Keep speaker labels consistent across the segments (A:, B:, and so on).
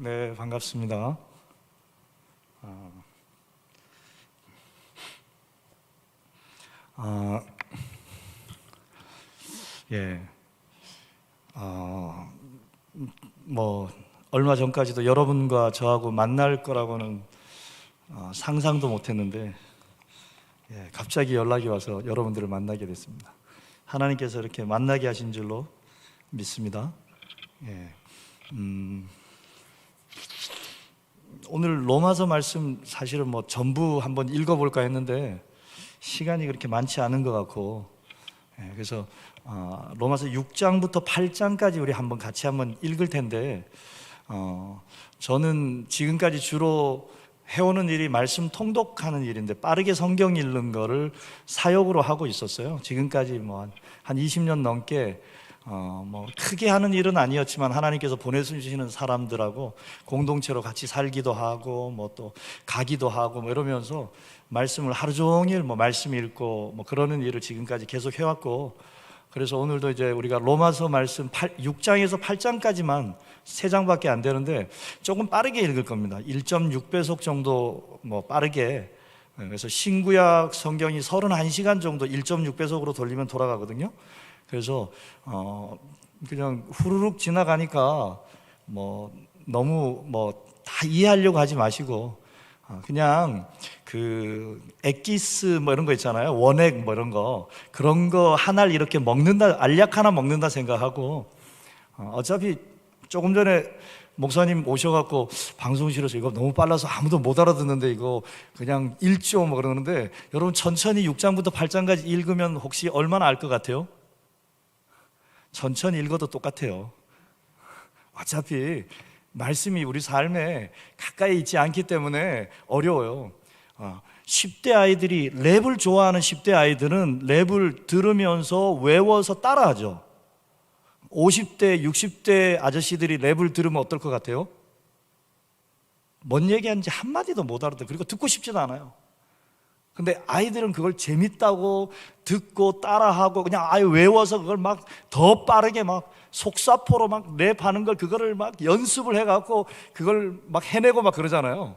A: 네, 반갑습니다. 아, 예, 뭐 얼마 전까지도 여러분과 저하고 만날 거라고는 상상도 못했는데, 갑자기 연락이 와서 여러분들을 만나게 됐습니다. 하나님께서 이렇게 만나게 하신 줄로 믿습니다. 오늘 로마서 말씀 사실은 뭐 전부 한번 읽어볼까 했는데 시간이 그렇게 많지 않은 것 같고, 그래서 로마서 6장부터 8장까지 우리 한번 같이 한번 읽을 텐데, 저는 지금까지 주로 해오는 일이 말씀 통독하는 일인데 빠르게 성경 읽는 거를 사역으로 하고 있었어요. 지금까지 뭐 한 20년 넘게 뭐 크게 하는 일은 아니었지만 하나님께서 보내주시는 사람들하고 공동체로 같이 살기도 하고 뭐 또 가기도 하고 뭐 이러면서 말씀을 하루 종일 뭐 말씀 읽고 뭐 그러는 일을 지금까지 계속 해왔고, 그래서 오늘도 이제 우리가 로마서 말씀 6장에서 8장까지만 3장밖에 안 되는데 조금 빠르게 읽을 겁니다. 1.6배속 정도 뭐 빠르게. 그래서 신구약 성경이 31시간 정도 1.6배속으로 돌리면 돌아가거든요. 그래서 그냥 후루룩 지나가니까 뭐 너무 뭐 다 이해하려고 하지 마시고 그냥 그 엑기스 뭐 이런 거 있잖아요. 원액 뭐 이런 거, 그런 거 하나를 이렇게 먹는다, 알약 하나 먹는다 생각하고, 어차피 조금 전에 목사님 오셔갖고 방송실에서 이거 너무 빨라서 아무도 못 알아듣는데 이거 그냥 1조 뭐 그러는데, 여러분 천천히 6장부터 8장까지 읽으면 혹시 얼마나 알 것 같아요? 천천히 읽어도 똑같아요. 어차피 말씀이 우리 삶에 가까이 있지 않기 때문에 어려워요. 10대 아이들이, 랩을 좋아하는 10대 아이들은 랩을 들으면서 외워서 따라하죠. 50대, 60대 아저씨들이 랩을 들으면 어떨 것 같아요? 뭔 얘기하는지 한마디도 못 알아듣고, 그리고 듣고 싶지도 않아요. 근데 아이들은 그걸 재밌다고 듣고 따라하고 그냥 아예 외워서 그걸 막 더 빠르게 막 속사포로 막 랩하는 걸, 그거를 막 연습을 해갖고 그걸 막 해내고 막 그러잖아요.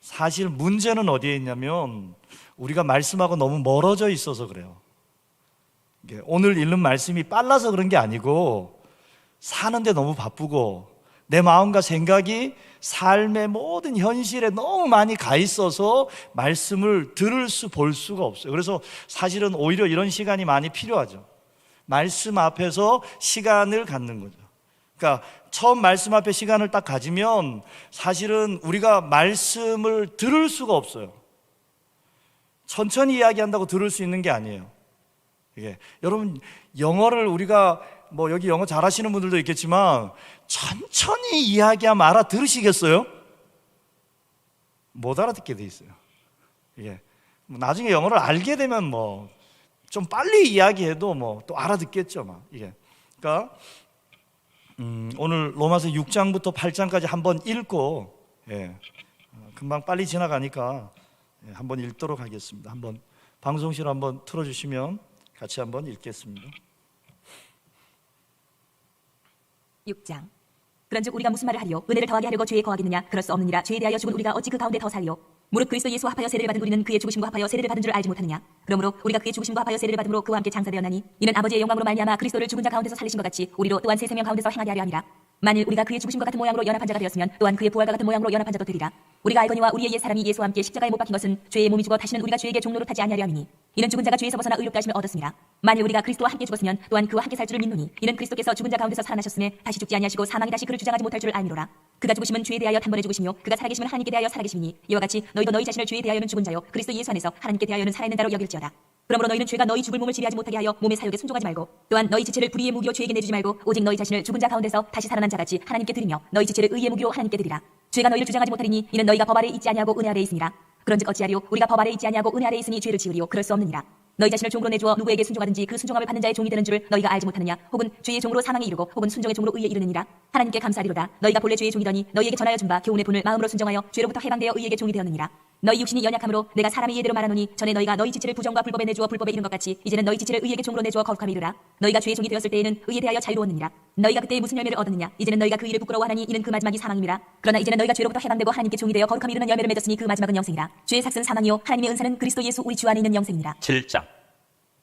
A: 사실 문제는 어디에 있냐면 우리가 말씀하고 너무 멀어져 있어서 그래요. 오늘 읽는 말씀이 빨라서 그런 게 아니고 사는데 너무 바쁘고 내 마음과 생각이 삶의 모든 현실에 너무 많이 가 있어서 말씀을 들을 볼 수가 없어요. 그래서 사실은 오히려 이런 시간이 많이 필요하죠. 말씀 앞에서 시간을 갖는 거죠. 그러니까 처음 말씀 앞에 시간을 딱 가지면 사실은 우리가 말씀을 들을 수가 없어요. 천천히 이야기한다고 들을 수 있는 게 아니에요. 여러분, 영어를 우리가 뭐 여기 영어 잘하시는 분들도 있겠지만 천천히 이야기하면 알아들으시겠어요? 못 알아듣게 돼 있어요. 나중에 영어를 알게 되면 뭐 좀 빨리 이야기해도 뭐 또 알아듣겠죠, 막. 그러니까 오늘 로마서 6장부터 8장까지 한번 읽고, 금방 빨리 지나가니까 한번 읽도록 하겠습니다. 한번 방송실 한번 틀어주시면 같이 한번 읽겠습니다.
B: 6장. 그런즉 우리가 무슨 말을 하리요? 은혜를 더하게 하려고 죄에 거하겠느냐? 그럴 수 없느니라. 죄에 대하여 죽은 우리가 어찌 그 가운데 더 살리요? 무릇 그리스도 예수와 합하여 세례를 받은 우리는 그의 죽으심과 합하여 세례를 받은 줄 알지 못하느냐? 그러므로 우리가 그의 죽으심과 합하여 세례를 받음으로 그와 함께 장사되었나니 이는 아버지의 영광으로 말미암아 그리스도를 죽은 자 가운데서 살리신 것 같이 우리로 또한 새 생명 가운데서 행하게 하려 함이라. 만일 우리가 그의 죽으심과 같은 모양으로 연합한 자가 되었으면 또한 그의 부활과 같은 모양으로 연합한 자도 되리라. 우리가 알거니와 우리의 옛 사람이 예수와 함께 십자가에 못 박힌 것은 죄의 몸이 죽어 다시는 우리가 죄에게 종노릇 하지 아니하려 함이니 이는 죽은 자가 죄에서 벗어나 의롭다 하심을 얻었습니다. 만일 우리가 그리스도와 함께 죽었으면 또한 그와 함께 살 줄을 믿노니 이는 그리스도께서 죽은 자 가운데서 살아나셨음에 다시 죽지 아니하시고 사망이 다시 그를 주장하지 못할 줄을 알미로라. 그가 죽으심은 죄에 대하여 단번에 죽으시며 그가 살아계심은 하나님께 대하여 살아계심이니 이와 같이 너희도 너희 자신을 죄에 대하여는 죽은 자요 그리스도 예수 안에서 하나님께 대하여는 살아있는 자로 여길지어다. 그러므로 너희는 죄가 너희 죽을 몸을 지배하지 못하게 하여 몸의 사욕에 순종하지 말고 또한 너희 지체를 불의의 무기로 죄에게 내주지 말고 오직 너희 자신을 죽은 자 가운데서 다시 살아난 자같이 하나님께 드리며 너희 지체를 의의 무기로 하나님께 드리라. 죄가 너희를 주장하지 못하리니 이는 너희가 법 아래 있지 아니하고 은혜 아래 있으니라. 그런즉 어찌하리요? 우리가 법 아래 있지 아니하고 은혜 아래 있으니 죄를 지으리요? 그럴 수 없느니라. 너희 자신을 종으로 내주어 누구에게 순종하든지 그 순종함을 받는 자의 종이 되는 줄 너희가 알지 못하느냐? 혹은 죄의 종으로 사망에 이르고 혹은 순종의 종으로 의에 이르느니라. 하나님께 감사하리로다. 너희가 본래 죄의 종이더니 너희에게 전하여 준 바 교훈의 본을 마음으로 순종하여 죄로부터 해방되어 의에게 종이 되었느니라. 너희 육신이 연약함으로 내가 사람의 예대로 말하노니 전에 너희가 너희 지체를 부정과 불법에 내주어 불법에 이른 것 같이 이제는 너희 지체를 의에게 종으로 내주어 거룩함에 이르라. 너희가 죄의 종이 되었을 때에는 의에 대하여 자유로웠느니라. 너희가 그때 무슨 열매를 얻었느냐? 이제는 너희가 그 일을 부끄러워하나니 이는 그 마지막이 사망임이라. 그러나 이제는 너희가 죄로부터 해방되고 하나님께 종이 되어 거룩함에 이르는 열매를 맺었으니 그 마지막은 영생이라. 죄의 삭은 사망이요 하나님의 은사는 그리스도 예수 우리 주 안에 있는 영생이니라.
C: 7장.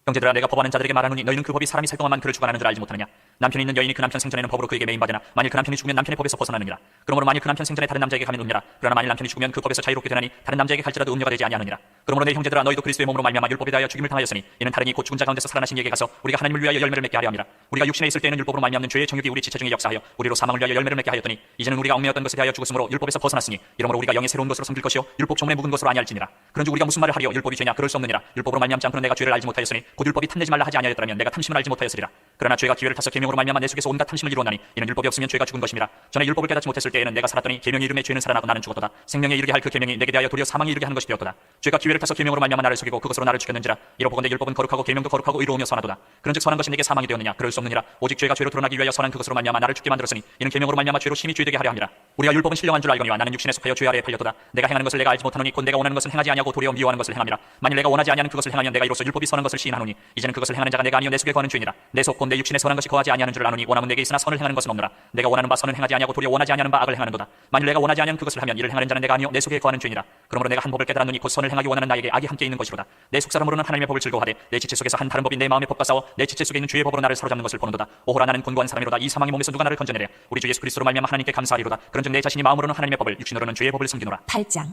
C: 형제들아, 내가 법하는 자들에게 말하노니 너희는 그 법이 사람이 살 동안만 그를 주관하는 줄 알지 못하느냐? 남편이 있는 여인이 그 남편 생전에는 법으로 그에게 매인받으나 만일 그 남편이 죽으면 남편의 법에서 벗어나느니라. 그러므로 만일 그 남편 생전에 다른 남자에게 가면 음녀라. 그러나 만일 남편이 죽으면 그 법에서 자유롭게 되나니 다른 남자에게 갈지라도 음녀가 되지 아니하느니라. 그러므로 내 형제들아, 너희도 그리스도의 몸으로 말미암아 율법에 대하여 죽임을 당하였으니 이는 다른 이 곧 죽은 자 가운데서 살아나신 이에게 가서 우리가 하나님을 위하여 열매를 맺게 하려 함이라. 우리가 육신에 있을 때에는 율법으로 말미암는 죄의 정욕이 우리 지체 중에 역사하여 우리로 사망을 위하여 열매를 맺게 하였더니 이제는 우리가 얽매였던 것에 대하여 죽었으므로 율법에서 벗어났으니 이러므로 우리가 영의 새로운 것으로 섬길 것이요 율법 종문에 묵은 것으로 아니할지니라. 그런즉 우리가 무슨 말을 하리요? 율법이 죄냐? 그럴 수 없느니라. 율법으로 말미암지 않고는 내가 죄를 알지 못하였으니 곧 율법이 탐내지 말라 하지 아니하였더라면 내가 탐심을 알지 못하였으리라. 그러나 죄가 기회를 타서 계명으로 말미암아 내 속에서 온갖 탐심을 이루었나니 이는 율법이 없으면 죄가 죽은 것임이라. 전에 율법을 깨닫지 못했을 때에는 내가 살았더니 계명의 이름에 죄는 살아나고 나는 죽었도다. 생명에 이르게 할 그 계명이 내게 대하여 도리어 사망에 이르게 하는 것이 되었도다. 죄가 기회를 타서 계명으로 말미암아 나를 속이고 그것으로 나를 죽였는지라. 이로보건대 율법은 거룩하고 계명도 거룩하고 의로우며 선하도다. 그런즉 선한 것이 내게 사망이 되었느냐? 그럴 수 없느니라. 오직 죄가 죄로 드러나기 위하여 선한 그것으로 말미암아 나를 죽게 만들었으니 이는 계명으로 말미암아 죄로 심히 죄되게 하려 함이라. 우리가 율법은 신령한 줄 알거니와 나는 육신에 속하여 죄 아래에 팔렸도다. 내가 행하는 것을 내가 알지 못하노니 곧 내가 원하는 것을 행하지 아니하고 도리어 미워하는 것을 행함이라. 만일 내가 원하지 아니하는 그것을 행하면 내가 이로써 율법이 선한 것을 시인하노니 이제는 그것을 행하는 자가 내가 아니요 내 속에 거하는 죄니라. 내 속 곧 내 육신에 선한 것이 거하지 아니하는 줄 아노니 원함은 내게 있으나 선을 행하는 것은 없노라. 내가 원하는 바 선은 행하지 아니하고 도리어 원하지 아니하는 바 악을 행하는도다. 만일 내가 원하지 아니하는 그것을 하면 이를 행하는 자는 내가 아니요 내 속에 거하는 죄니라. 그러므로 내가 한 법을 깨달았노니 곧 선을 행하기 원하는 나에게 악이 함께 있는 것이로다. 내 속사람으로는 하나님의 법을 즐거워하되 내 지체 속에서 한 다른 법이 내 마음의 법과 싸워 내 지체 속에 있는 죄의 법으로 나를 사로잡는 것을 보는도다. 오호라, 나는 곤고한 사람이로다. 이 사망의 몸에서 누가 나를 건져내랴? 우리 주 예수 그리스도로 말미암아 하나님께 감사하리로다. 그런즉 내 자신이 마음으로는 하나님의 법을 육신으로는 죄의 법을 섬기노라.
B: 8장.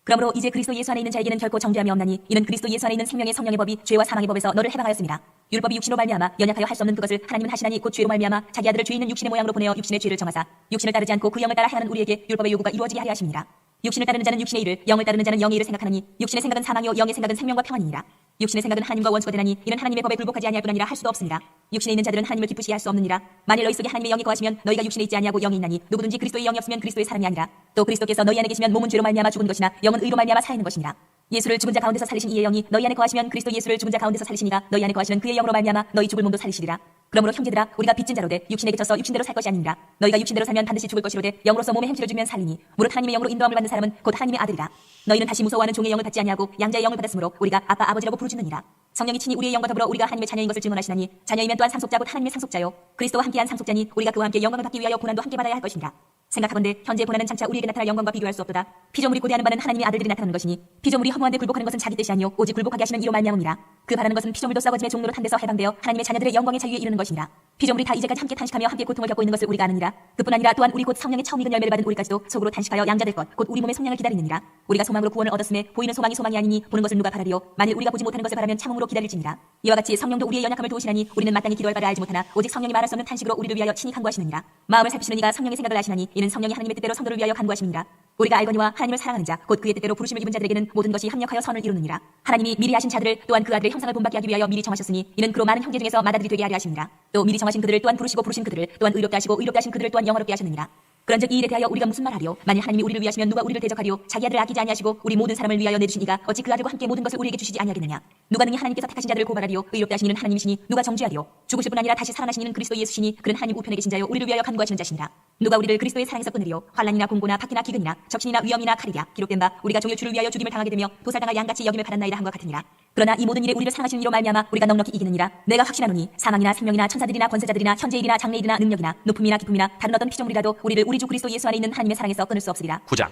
B: 그러므로 이제 그리스도 예수 안에 있는 자에게는 결코 정죄함이 없나니 이는 그리스도 예수 안에 있는 생명의 성령의 법이 죄와 사망의 법에서 너를 해방하였습니다. 율법이 육신으로 말미암아 연약하여 할 수 없는 그것을 하나님은 하시나니 곧 죄로 말미암아 자기 아들을 죄 있는 육신의 모양으로 보내어 육신의 죄를 정하사 육신을 따르지 않고 그 영을 따라 행하는 우리에게 율법의 요구가 이루어지게 하려 하심이니라. 육신을 따르는 자는 육신의 일을, 영을 따르는 자는 영의 일을 생각하느니 육신의 생각은 사망이요 영의 생각은 생명과 평안이니라. 육신의 생각은 하나님과 원수가 되나니 이는 하나님의 법에 굴복하지 아니할 뿐 아니라 할 수도 없으니라. 육신에 있는 자들은 하나님을 기쁘시게 할 수 없느니라. 만일 너희 속에 하나님의 영이 거하시면 너희가 육신에 있지 아니하고 영이 있나니 누구든지 그리스도의 영이 없으면 그리스도의 사람이 아니라. 또 그리스도께서 너희 안에 계시면 몸은 죄로 말미암아 죽은 것이나 영은 의로 말미암아 살아있는 것이니라. 예수를 죽은 자 가운데서 살리신 이의 영이 너희 안에 거하시면 그리스도 예수를 죽은 자 가운데서 살리시니가 너희 안에 거하시는 그의 영으로 말미암아 너희 죽을 몸도 살리시리라. 그러므로 형제들아, 우리가 빚진 자로되 육신에 그쳐서 육신대로 살 것이 아니니라. 너희가 육신대로 살면 반드시 죽을 것이로되 영으로서 몸에 행실을 주면 살리니 무릇 하나님의 영으로 인도함을 받는 사람은 곧 하나님의 아들이라. 너희는 다시 무서워하는 종의 영을 받지 아니하고 양자의 영을 받았으므로 우리가 아빠 아버지라고 부르짖느니라. 성령이 친히 우리의 영과 더불어 우리가 하나님의 자녀인 것을 증언하시나니 자녀이면 또한 상속자 곧 하나님의 상속자요 그리스도와 함께한 상속자니 우리가 그와 함께 영광을 받기 위하여 고난도 함께 받아야 할 것이니라. 생각하건대 현재 고난은 장차 우리에게 나타날 영광과 비교할 수 없도다. 피조물이 고대하는 바는 하나님의 아들들이 나타나는 것이니 피조물이 허무한데 굴복하는 것은 자기 뜻이 아니요 오직 굴복하게 하시는 이로 말미암음이라. 그 바라는 것은 피조물도 썩어짐의 종로로 탄 데서 해방되어 하나님의 자녀들의 영광의 자유에 이르는 것이니라. 피조물이 다 이제까지 함께 탄식하며 함께 고통을 겪고 있는 것을 우리가 아느니라. 그뿐 아니라 또한 우리 곧 성령의 처음 익은 열매를 받은 우리까지도 속으로 탄식하여 양자될 것 곧 우리 몸의 성령을 기다리느니라. 우리가 소망으로 구원을 얻었음에 보이는 소망이 소망이 아니니 보는 것을 누가 바라리요? 만일 우리가 보지 못하는 것을 바라면 참음으로 기다릴지니라. 이와 같이 성령도 우리의 연약함을 도우시나니 우리는 마땅히 기도할 바를 알지 못하나 오직 성령이 말할 수 없는 탄식으로 우리를 위하여 친히 간구하시느니라. 마음을 살피시는 이가 성령의 생각을 아시나니 이는 성령이 하나님의 뜻대로 성도를 위하여 간구하심이니라. 우리가 알거니와 하나님을 사랑하는 자 곧 그의 뜻대로 부르심을 입은 자들에게는 모든 것이 합력하여 선을 이루느니라. 하나님이 미리 하신 자들을 또한 그 아들의 형상을 본받게 하기 위하여 미리 정하셨으니 이는 그로 많은 형제 중에서 맏아들이 되게 하려 하심이니라. 또 미리 정하신 그들을 또한 부르시고 부르신 그들을 또한 의롭게 하시고 의롭게 하신 그들을 또한 영화롭게 하셨느니라. 그런즉 이 일에 대하여 우리가 무슨 말하리요? 만일 하나님이 우리를 위하시면 누가 우리를 대적하리요? 자기 아들을 아끼지 아니하시고 우리 모든 사람을 위하여 내주신 이가 어찌 그 아들과 함께 모든 것을 우리에게 주시지 아니하겠느냐? 누가 능히 하나님께서 택하신 자들을 고발하리요? 의롭게 하신 이는 하나님이시니 누가 정죄하리요? 죽으실 뿐 아니라 다시 살아나신 이는 그리스도 예수시니 그는 하나님 우편에 계신 자요 우리를 위하여 간구하시는 자시니라. 누가 우리를 그리스도의 사랑에서 끊으리요? 환난이나 공고나 박해나 기근이나 적신이나 위험이나 칼이랴. 기록된 바 우리가 종일 주를 위하여 죽임을 당하게 되며 도살당할 양같이 여김을 받았나이다 한것 같으니라. 그러나 이 모든 일에 우리를 사랑하시는 이로 말미암아 우리가 넉넉히 이기느니라. 내가 확신하노니 사망이나 생명이나 천사들이나 권세자들이나 현재일이나 장래일이나 능력이나 높음이나 기쁨이나 다른 어떤 피조물이라도 우리를 우리 주 그리스도 예수 안에 있는 하나님의 사랑에서 끊을 수 없으리라.
C: 9장.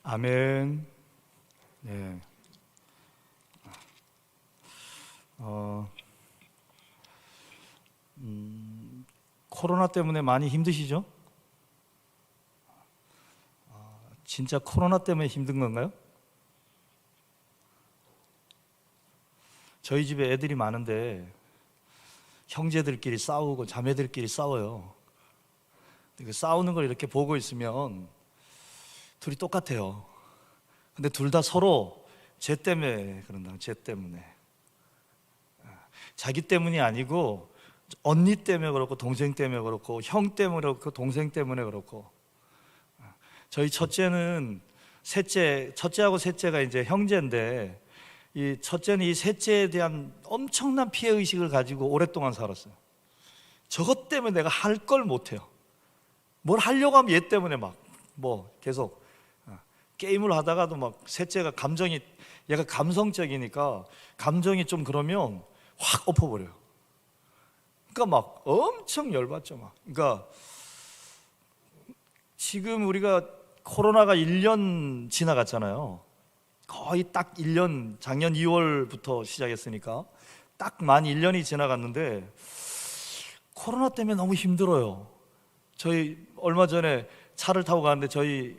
A: 아멘. 네. 코로나 때문에 많이 힘드시죠? 진짜 코로나 때문에 힘든 건가요? 저희 집에 애들이 많은데 형제들끼리 싸우고 자매들끼리 싸워요. 그 싸우는 걸 이렇게 보고 있으면 둘이 똑같아요. 근데 둘 다 서로 쟤 때문에 그런다. 쟤 때문에. 자기 때문이 아니고 언니 때문에 그렇고 동생 때문에 그렇고 형 때문에 그렇고 동생 때문에 그렇고. 저희 첫째하고 셋째가 이제 형제인데 이 첫째는 이 셋째에 대한 엄청난 피해 의식을 가지고 오랫동안 살았어요. 저것 때문에 내가 할 걸 못해요. 뭘 하려고 하면 얘 때문에 막 뭐 계속 게임을 하다가도 막 셋째가 얘가 감성적이니까 감정이 좀 그러면 확 엎어버려요. 그러니까 막 엄청 열받죠. 막. 그러니까 지금 우리가 코로나가 1년 지나갔잖아요. 거의 딱 1년, 작년 2월부터 시작했으니까 딱 만 1년이 지나갔는데 코로나 때문에 너무 힘들어요. 저희 얼마 전에 차를 타고 가는데 저희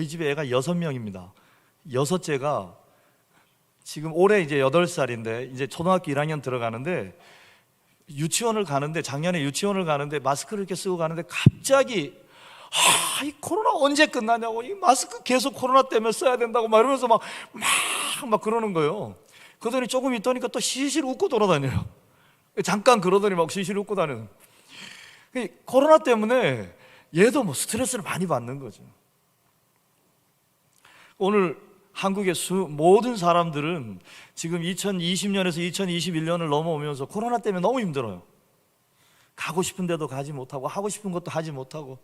A: 집에 애가 6명입니다. 여섯째가 지금 올해 이제 8살인데 이제 초등학교 1학년 들어가는데 유치원을 가는데 작년에 유치원을 가는데 마스크를 이렇게 쓰고 가는데 갑자기 이 코로나 언제 끝나냐고, 이 마스크 계속 코로나 때문에 써야 된다고 막 이러면서 막 그러는 거예요. 그러더니 조금 있더니까 또 시실 웃고 돌아다녀요. 잠깐 그러더니 막 시실 웃고 다녀요. 코로나 때문에 얘도 뭐 스트레스를 많이 받는 거죠. 오늘 한국의 모든 사람들은 지금 2020년에서 2021년을 넘어오면서 코로나 때문에 너무 힘들어요. 가고 싶은 데도 가지 못하고 하고 싶은 것도 하지 못하고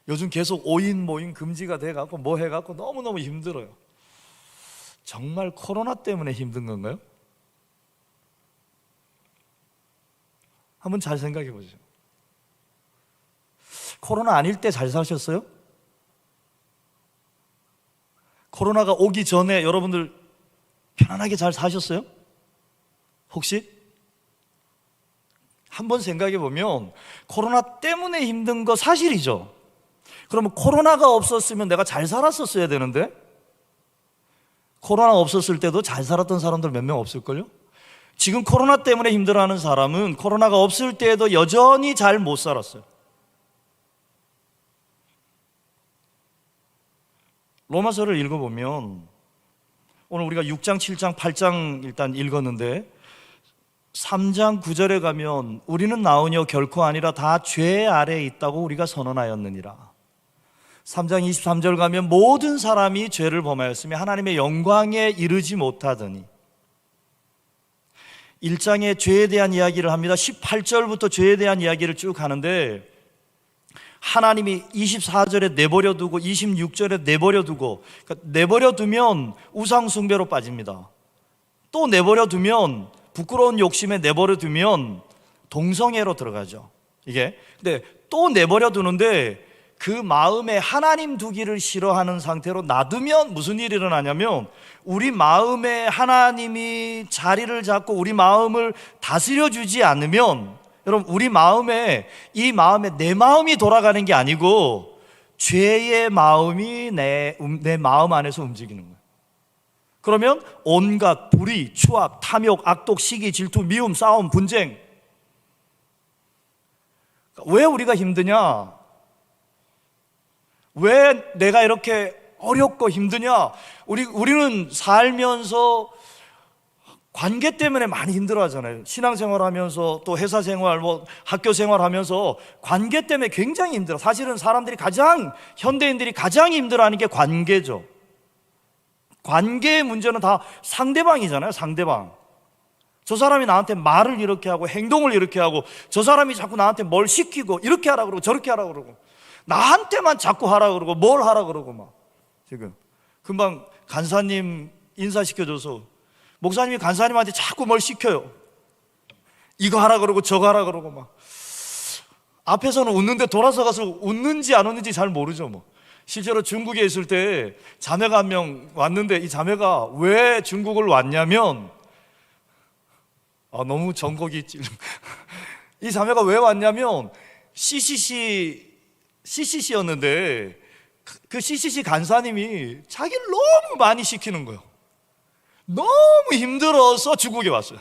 A: 요즘 계속 5인 모임 금지가 돼갖고 뭐 해갖고 너무너무 힘들어요. 정말 코로나 때문에 힘든 건가요? 한번 잘 생각해 보죠. 코로나 아닐 때 잘 사셨어요? 코로나가 오기 전에 여러분들 편안하게 잘 사셨어요? 혹시? 한번 생각해 보면 코로나 때문에 힘든 거 사실이죠. 그러면 코로나가 없었으면 내가 잘 살았었어야 되는데 코로나 없었을 때도 잘 살았던 사람들 몇 명 없을걸요? 지금 코로나 때문에 힘들어하는 사람은 코로나가 없을 때에도 여전히 잘 못 살았어요. 로마서를 읽어보면 오늘 우리가 6장, 7장, 8장 일단 읽었는데 3장 9절에 가면 우리는 나으뇨 결코 아니라 다 죄 아래에 있다고 우리가 선언하였느니라. 3장 23절 가면 모든 사람이 죄를 범하였으며 하나님의 영광에 이르지 못하더니 1장에 죄에 대한 이야기를 합니다. 18절부터 죄에 대한 이야기를 쭉 하는데 하나님이 24절에 내버려 두고 26절에 내버려 두고, 그러니까 내버려 두면 우상 숭배로 빠집니다. 또 내버려 두면 부끄러운 욕심에 내버려 두면 동성애로 들어가죠. 이게 근데 또 내버려 두는데 그 마음에 하나님 두기를 싫어하는 상태로 놔두면 무슨 일이 일어나냐면 우리 마음에 하나님이 자리를 잡고 우리 마음을 다스려 주지 않으면 여러분 우리 마음에 이 마음에 내 마음이 돌아가는 게 아니고 죄의 마음이 내 마음 안에서 움직이는 거예요. 그러면 온갖 불의, 추악, 탐욕, 악독, 시기, 질투, 미움, 싸움, 분쟁. 왜 우리가 힘드냐? 왜 내가 이렇게 어렵고 힘드냐? 우리는 살면서 관계 때문에 많이 힘들어하잖아요. 신앙생활 하면서 또 회사 생활, 학교 생활 하면서 관계 때문에 굉장히 힘들어. 사실은 현대인들이 가장 힘들어하는 게 관계죠. 관계의 문제는 다 상대방이잖아요. 상대방. 저 사람이 나한테 말을 이렇게 하고 행동을 이렇게 하고 저 사람이 자꾸 나한테 뭘 시키고 이렇게 하라 그러고 저렇게 하라 그러고 나한테만 자꾸 하라 그러고 뭘 하라 그러고 막 지금 금방 간사님 인사시켜줘서 목사님이 간사님한테 자꾸 뭘 시켜요. 이거 하라 그러고 저거 하라 그러고 막 앞에서는 웃는데 돌아서 가서 웃는지 안 웃는지 잘 모르죠. 뭐 실제로 중국에 있을 때 자매가 한 명 왔는데 이 자매가 왜 중국을 왔냐면 너무 정곡이 있지. 이 자매가 왜 왔냐면 CCC였는데 그 CCC 간사님이 자기를 너무 많이 시키는 거예요. 너무 힘들어서 중국에 왔어요.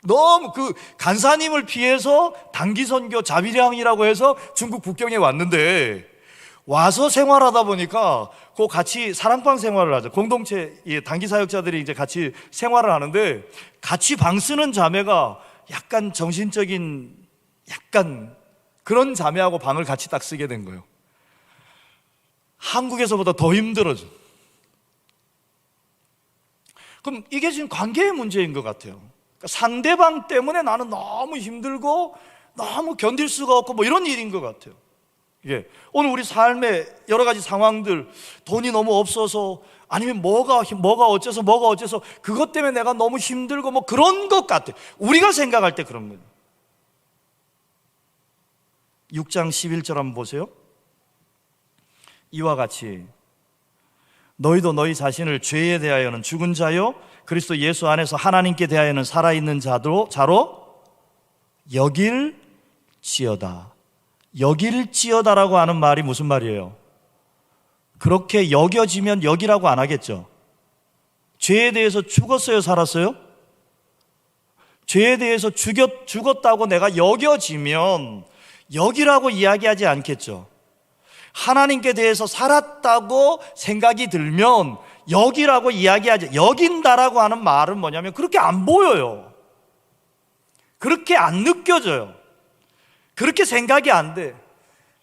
A: 너무 그 간사님을 피해서 단기 선교 자비량이라고 해서 중국 국경에 왔는데 와서 생활하다 보니까 그 같이 사랑방 생활을 하죠. 공동체 단기 사역자들이 이제 같이 생활을 하는데 같이 방 쓰는 자매가 약간 정신적인 약간 그런 자매하고 방을 같이 딱 쓰게 된 거예요. 한국에서보다 더 힘들어져. 그럼 이게 지금 관계의 문제인 것 같아요. 그러니까 상대방 때문에 나는 너무 힘들고 너무 견딜 수가 없고 뭐 이런 일인 것 같아요. 예. 오늘 우리 삶의 여러 가지 상황들, 돈이 너무 없어서 아니면 뭐가 어째서 그것 때문에 내가 너무 힘들고 뭐 그런 것 같아. 우리가 생각할 때 그런 거예요. 6장 11절 한번 보세요. 이와 같이 너희도 너희 자신을 죄에 대하여는 죽은 자요 그리스도 예수 안에서 하나님께 대하여는 살아있는 자로 여길지어다. 여길지어다라고 하는 말이 무슨 말이에요? 그렇게 여겨지면 여기라고 안 하겠죠. 죄에 대해서 죽었어요, 살았어요? 죄에 대해서 죽었다고 내가 여겨지면 여기라고 이야기하지 않겠죠. 하나님께 대해서 살았다고 생각이 들면 여기라고 이야기하지. 여긴다라고 하는 말은 뭐냐면 그렇게 안 보여요. 그렇게 안 느껴져요. 그렇게 생각이 안 돼.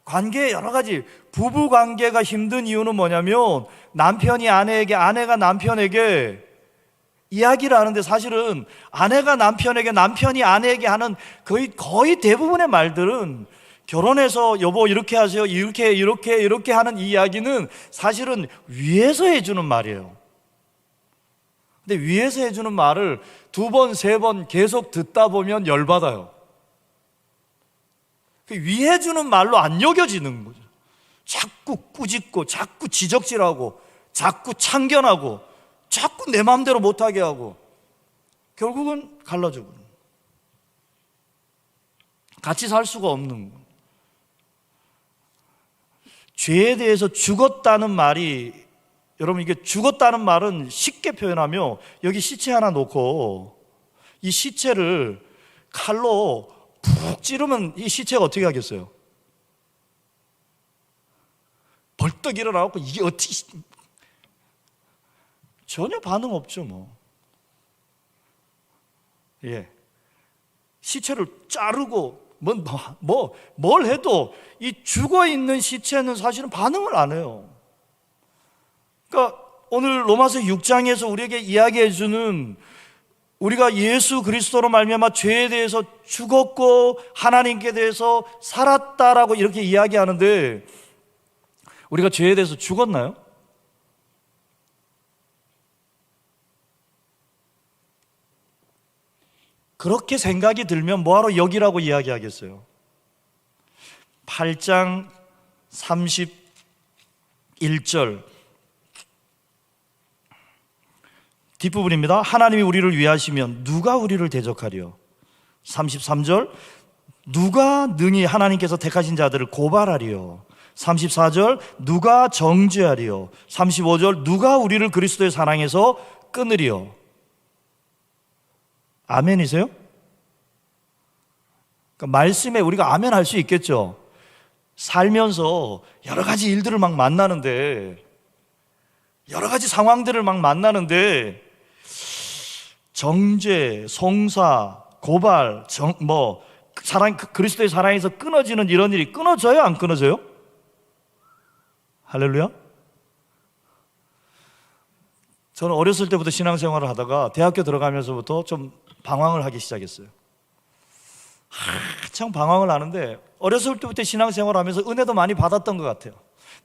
A: 관계에 여러 가지, 부부 관계가 힘든 이유는 뭐냐면 남편이 아내에게, 아내가 남편에게 이야기를 하는데 사실은 아내가 남편에게, 남편이 아내에게 하는 거의 대부분의 말들은 결혼해서 여보 이렇게 하세요, 이렇게 하는 이야기는 사실은 위에서 해주는 말이에요. 근데 위에서 해주는 말을 2번, 3번 계속 듣다 보면 열받아요. 위에 주는 말로 안 여겨지는 거죠. 자꾸 꾸짖고, 자꾸 지적질하고, 자꾸 참견하고, 자꾸 내 마음대로 못하게 하고, 결국은 갈라지고 같이 살 수가 없는 거예요. 죄에 대해서 죽었다는 말이, 여러분 이게 죽었다는 말은 쉽게 표현하며 여기 시체 하나 놓고 이 시체를 칼로 푹 찌르면 이 시체가 어떻게 하겠어요? 벌떡 일어나고 이게 어떻게, 전혀 반응 없죠 뭐. 예, 시체를 자르고 뭘 해도 이 죽어있는 시체는 사실은 반응을 안 해요. 그러니까 오늘 로마서 6장에서 우리에게 이야기해 주는, 우리가 예수 그리스도로 말미암아 죄에 대해서 죽었고 하나님께 대해서 살았다라고 이렇게 이야기하는데 우리가 죄에 대해서 죽었나요? 그렇게 생각이 들면 뭐하러 여기라고 이야기하겠어요? 8장 31절 뒷부분입니다. 하나님이 우리를 위하시면 누가 우리를 대적하리요? 33절 누가 능히 하나님께서 택하신 자들을 고발하리요? 34절 누가 정죄하리요? 35절 누가 우리를 그리스도의 사랑에서 끊으리요? 아멘이세요? 그러니까 말씀에 우리가 아멘 할 수 있겠죠. 살면서 여러 가지 일들을 막 만나는데, 여러 가지 상황들을 막 만나는데 정죄, 송사, 고발, 그리스도의 사랑에서 끊어지는 이런 일이 끊어져요? 안 끊어져요? 할렐루야? 저는 어렸을 때부터 신앙생활을 하다가 대학교 들어가면서부터 좀 방황을 하기 시작했어요. 참 방황을 하는데 어렸을 때부터 신앙생활을 하면서 은혜도 많이 받았던 것 같아요.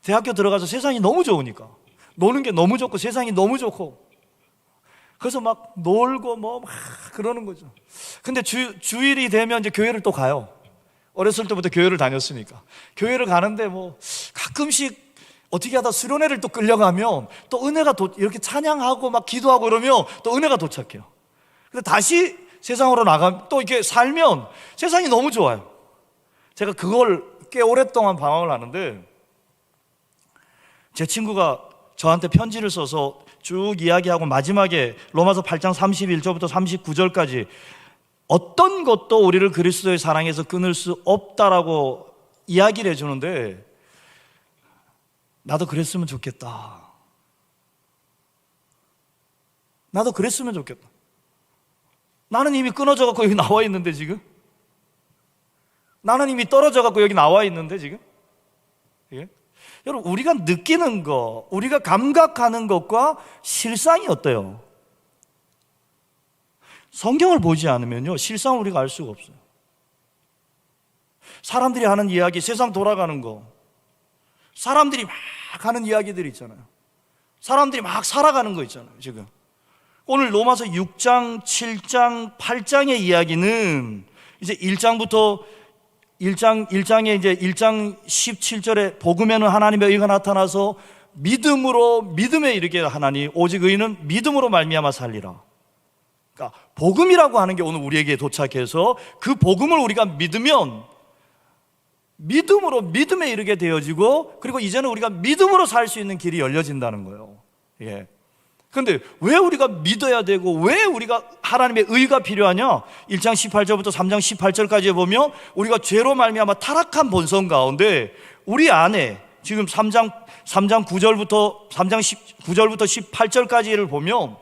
A: 대학교 들어가서 세상이 너무 좋으니까, 노는 게 너무 좋고 세상이 너무 좋고, 그래서 막 놀고 막 그러는 거죠. 근데 주일이 되면 이제 교회를 또 가요. 어렸을 때부터 교회를 다녔으니까 교회를 가는데 가끔씩 어떻게 하다 수련회를 또 끌려가면 또 은혜가 이렇게 찬양하고 막 기도하고 이러면 또 은혜가 도착해요. 근데 다시 세상으로 나가면 또 이렇게 살면 세상이 너무 좋아요. 제가 그걸 꽤 오랫동안 방황을 하는데 제 친구가 저한테 편지를 써서 쭉 이야기하고 마지막에 로마서 8장 31절부터 39절까지 어떤 것도 우리를 그리스도의 사랑에서 끊을 수 없다라고 이야기를 해주는데, 나도 그랬으면 좋겠다. 나도 그랬으면 좋겠다. 나는 이미 끊어져 갖고 여기 나와 있는데 지금, 나는 이미 떨어져 갖고 여기 나와 있는데 지금. 예? 여러분, 우리가 느끼는 거, 우리가 감각하는 것과 실상이 어때요? 성경을 보지 않으면요, 실상을 우리가 알 수가 없어요. 사람들이 하는 이야기, 세상 돌아가는 거, 사람들이 막 하는 이야기들이 있잖아요. 사람들이 막 살아가는 거 있잖아요, 지금. 오늘 로마서 6장, 7장, 8장의 이야기는 이제 1장부터 1장에 이제 1장 17절에 복음에는 하나님의 의가 나타나서 믿음으로 믿음에 이르게 하나니 오직 의인은 믿음으로 말미암아 살리라. 그러니까 복음이라고 하는 게 오늘 우리에게 도착해서 그 복음을 우리가 믿으면 믿음으로 믿음에 이르게 되어지고 그리고 이제는 우리가 믿음으로 살 수 있는 길이 열려진다는 거예요. 예. 근데 왜 우리가 믿어야 되고 왜 우리가 하나님의 의가 필요하냐? 1장 18절부터 3장 18절까지 보면 우리가 죄로 말미암아 타락한 본성 가운데 우리 안에 지금 3장 9절부터 18절까지를 보면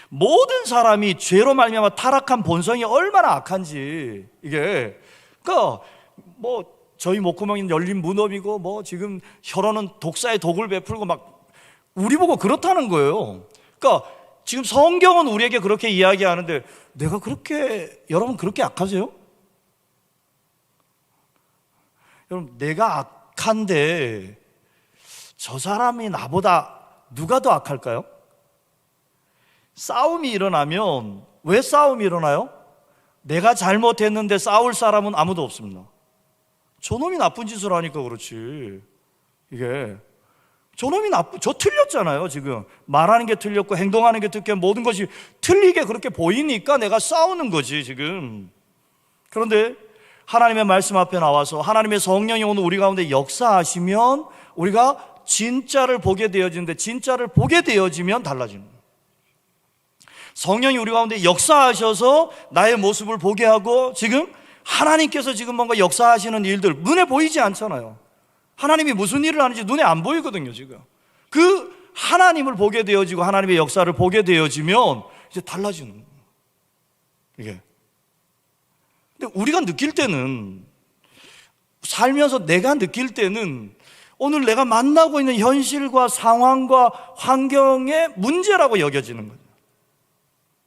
A: 모든 사람이 죄로 말미암아 타락한 본성이 얼마나 악한지 이게 그러니까 뭐 저희 목구멍이 열린 문어이고 뭐 지금 혀로는 독사의 독을 베풀고 막 우리 보고 그렇다는 거예요. 그러니까 지금 성경은 우리에게 그렇게 이야기하는데 내가 그렇게 여러분 그렇게 악하세요? 여러분 내가 악한데 저 사람이 나보다 누가 더 악할까요? 싸움이 일어나면 왜 싸움이 일어나요? 내가 잘못했는데 싸울 사람은 아무도 없습니다. 저놈이 나쁜 짓을 하니까 그렇지. 이게 저놈이 저 틀렸잖아요. 지금 말하는 게 틀렸고 행동하는 게 틀렸고 모든 것이 틀리게 그렇게 보이니까 내가 싸우는 거지 지금. 그런데 하나님의 말씀 앞에 나와서 하나님의 성령이 오늘 우리 가운데 역사하시면 우리가 진짜를 보게 되어지는데 진짜를 보게 되어지면 달라지는 거예요. 성령이 우리 가운데 역사하셔서 나의 모습을 보게 하고 지금 하나님께서 지금 뭔가 역사하시는 일들 눈에 보이지 않잖아요. 하나님이 무슨 일을 하는지 눈에 안 보이거든요 지금. 그 하나님을 보게 되어지고 하나님의 역사를 보게 되어지면 이제 달라지는 거예요 이게. 근데 우리가 느낄 때는 살면서 내가 느낄 때는 오늘 내가 만나고 있는 현실과 상황과 환경의 문제라고 여겨지는 거죠.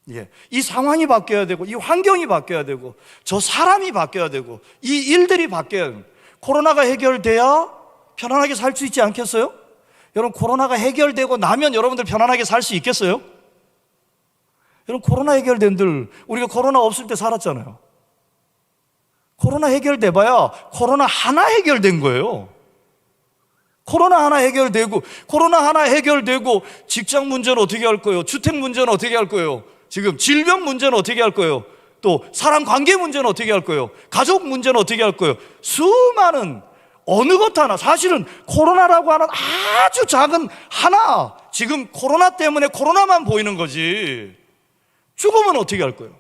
A: 예, 이 상황이 바뀌어야 되고 이 환경이 바뀌어야 되고 저 사람이 바뀌어야 되고 이 일들이 바뀌어야 되고 코로나가 해결돼야 편안하게 살 수 있지 않겠어요? 여러분 코로나가 해결되고 나면 여러분들 편안하게 살 수 있겠어요? 여러분 코로나 해결된들 우리가 코로나 없을 때 살았잖아요. 코로나 해결돼봐야 코로나 하나 해결된 거예요. 코로나 하나 해결되고 직장 문제는 어떻게 할 거예요? 주택 문제는 어떻게 할 거예요? 지금 질병 문제는 어떻게 할 거예요? 또 사람 관계 문제는 어떻게 할 거예요? 가족 문제는 어떻게 할 거예요? 수많은 어느 것 하나 사실은 코로나라고 하는 아주 작은 하나 지금 코로나 때문에 코로나만 보이는 거지 죽으면 어떻게 할 거예요?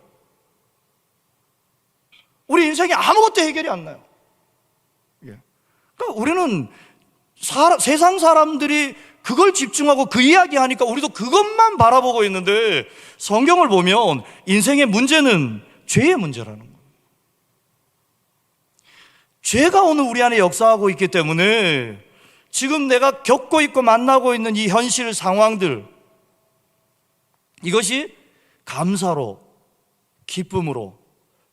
A: 우리 인생에 아무것도 해결이 안 나요. 그러니까 우리는 세상 사람들이 그걸 집중하고 그 이야기 하니까 우리도 그것만 바라보고 있는데 성경을 보면 인생의 문제는 죄의 문제라는 거예요. 죄가 오늘 우리 안에 역사하고 있기 때문에 지금 내가 겪고 있고 만나고 있는 이 현실 상황들 이것이 감사로 기쁨으로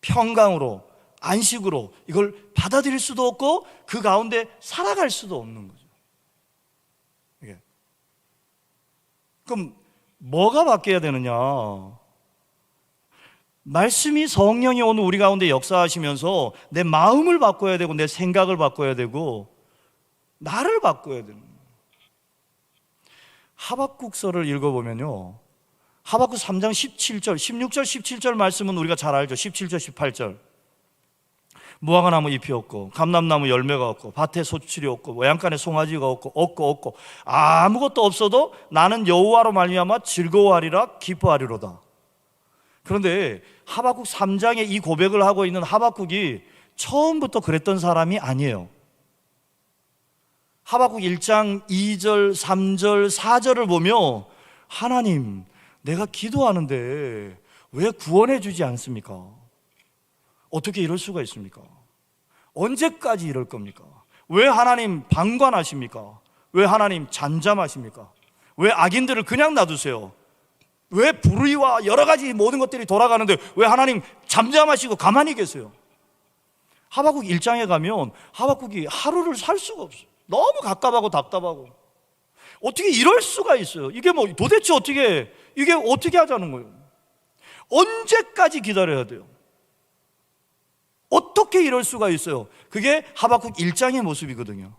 A: 평강으로 안식으로 이걸 받아들일 수도 없고 그 가운데 살아갈 수도 없는 거죠. 이게. 그럼 뭐가 바뀌어야 되느냐? 말씀이 성령이 오늘 우리 가운데 역사하시면서 내 마음을 바꿔야 되고 내 생각을 바꿔야 되고 나를 바꿔야 되는 거예요. 하박국서를 읽어보면요 하박국 3장 17절 16절 17절 말씀은 우리가 잘 알죠. 17절 18절 무화과 나무 잎이 없고 감람나무 열매가 없고 밭에 소출이 없고 외양간에 송아지가 없고 아무것도 없어도 나는 여호와로 말미암아 즐거워하리라 기뻐하리로다. 그런데 하박국 3장에 이 고백을 하고 있는 하박국이 처음부터 그랬던 사람이 아니에요. 하박국 1장 2절 3절 4절을 보며 하나님 내가 기도하는데 왜 구원해 주지 않습니까? 어떻게 이럴 수가 있습니까? 언제까지 이럴 겁니까? 왜 하나님 방관하십니까? 왜 하나님 잠잠하십니까? 왜 악인들을 그냥 놔두세요? 왜 불의와 여러 가지 모든 것들이 돌아가는데 왜 하나님 잠잠하시고 가만히 계세요? 하박국 1장에 가면 하박국이 하루를 살 수가 없어요. 너무 갑갑하고 답답하고 어떻게 이럴 수가 있어요? 이게 뭐 도대체 이게 어떻게 하자는 거예요? 언제까지 기다려야 돼요? 어떻게 이럴 수가 있어요? 그게 하박국 1장의 모습이거든요.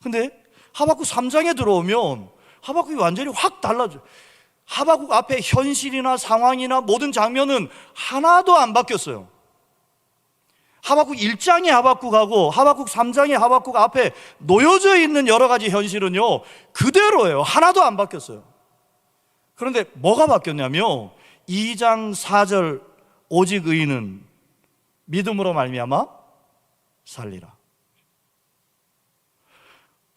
A: 근데 하박국 3장에 들어오면 하박국이 완전히 확 달라져요. 하박국 앞에 현실이나 상황이나 모든 장면은 하나도 안 바뀌었어요. 하박국 1장의 하박국하고 하박국 3장의 하박국 앞에 놓여져 있는 여러 가지 현실은요, 그대로예요. 하나도 안 바뀌었어요. 그런데 뭐가 바뀌었냐면 2장 4절 오직 의인은 믿음으로 말미암아 살리라.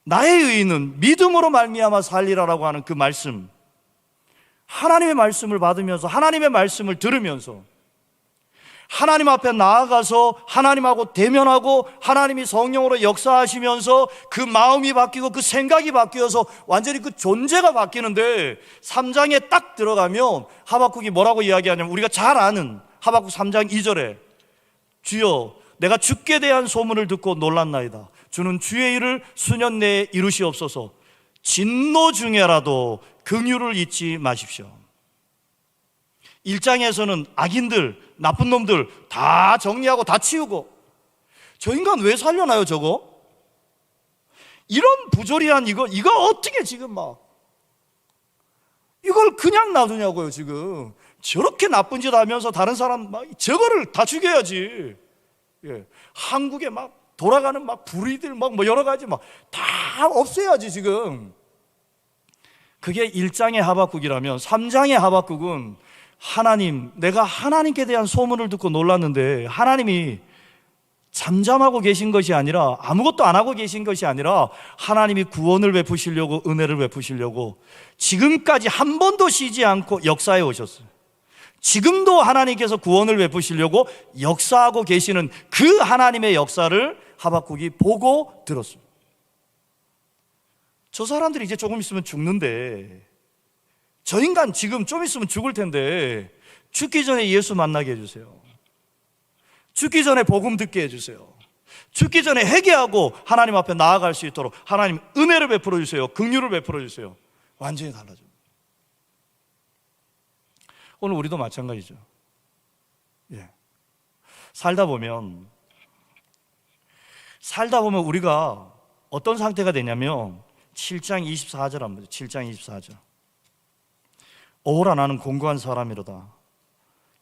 A: 나의 의인은 믿음으로 말미암아 살리라라고 하는 그 말씀, 하나님의 말씀을 받으면서 하나님의 말씀을 들으면서 하나님 앞에 나아가서 하나님하고 대면하고 하나님이 성령으로 역사하시면서 그 마음이 바뀌고 그 생각이 바뀌어서 완전히 그 존재가 바뀌는데 3장에 딱 들어가면 하박국이 뭐라고 이야기하냐면 우리가 잘 아는 하박국 3장 2절에 주여 내가 주께 대한 소문을 듣고 놀랐나이다. 주는 주의 일을 수년 내에 이루시옵소서. 진노 중에라도 긍휼을 잊지 마십시오. 1장에서는 악인들, 나쁜 놈들 다 정리하고 다 치우고, 저 인간 왜 살려나요 저거? 이런 부조리한 이거 어떻게 지금 막 이걸 그냥 놔두냐고요. 지금 저렇게 나쁜 짓 하면서 다른 사람 막 저거를 다 죽여야지. 예. 한국에 막 돌아가는 막 불의들 막 뭐 여러 가지 막 다 없애야지 지금. 그게 1장의 하박국이라면 3장의 하박국은 하나님, 내가 하나님께 대한 소문을 듣고 놀랐는데 하나님이 잠잠하고 계신 것이 아니라 아무것도 안 하고 계신 것이 아니라 하나님이 구원을 베푸시려고 은혜를 베푸시려고 지금까지 한 번도 쉬지 않고 역사해 오셨어요. 지금도 하나님께서 구원을 베푸시려고 역사하고 계시는 그 하나님의 역사를 하박국이 보고 들었습니다. 저 사람들이 이제 조금 있으면 죽는데, 저 인간 지금 좀 있으면 죽을 텐데 죽기 전에 예수 만나게 해주세요. 죽기 전에 복음 듣게 해주세요. 죽기 전에 회개하고 하나님 앞에 나아갈 수 있도록 하나님 은혜를 베풀어 주세요. 긍휼을 베풀어 주세요. 완전히 달라져요. 오늘 우리도 마찬가지죠. 예. 살다 보면 우리가 어떤 상태가 되냐면 7장 24절 한번 보죠. 7장 24절. 오라 나는 공고한 사람이로다.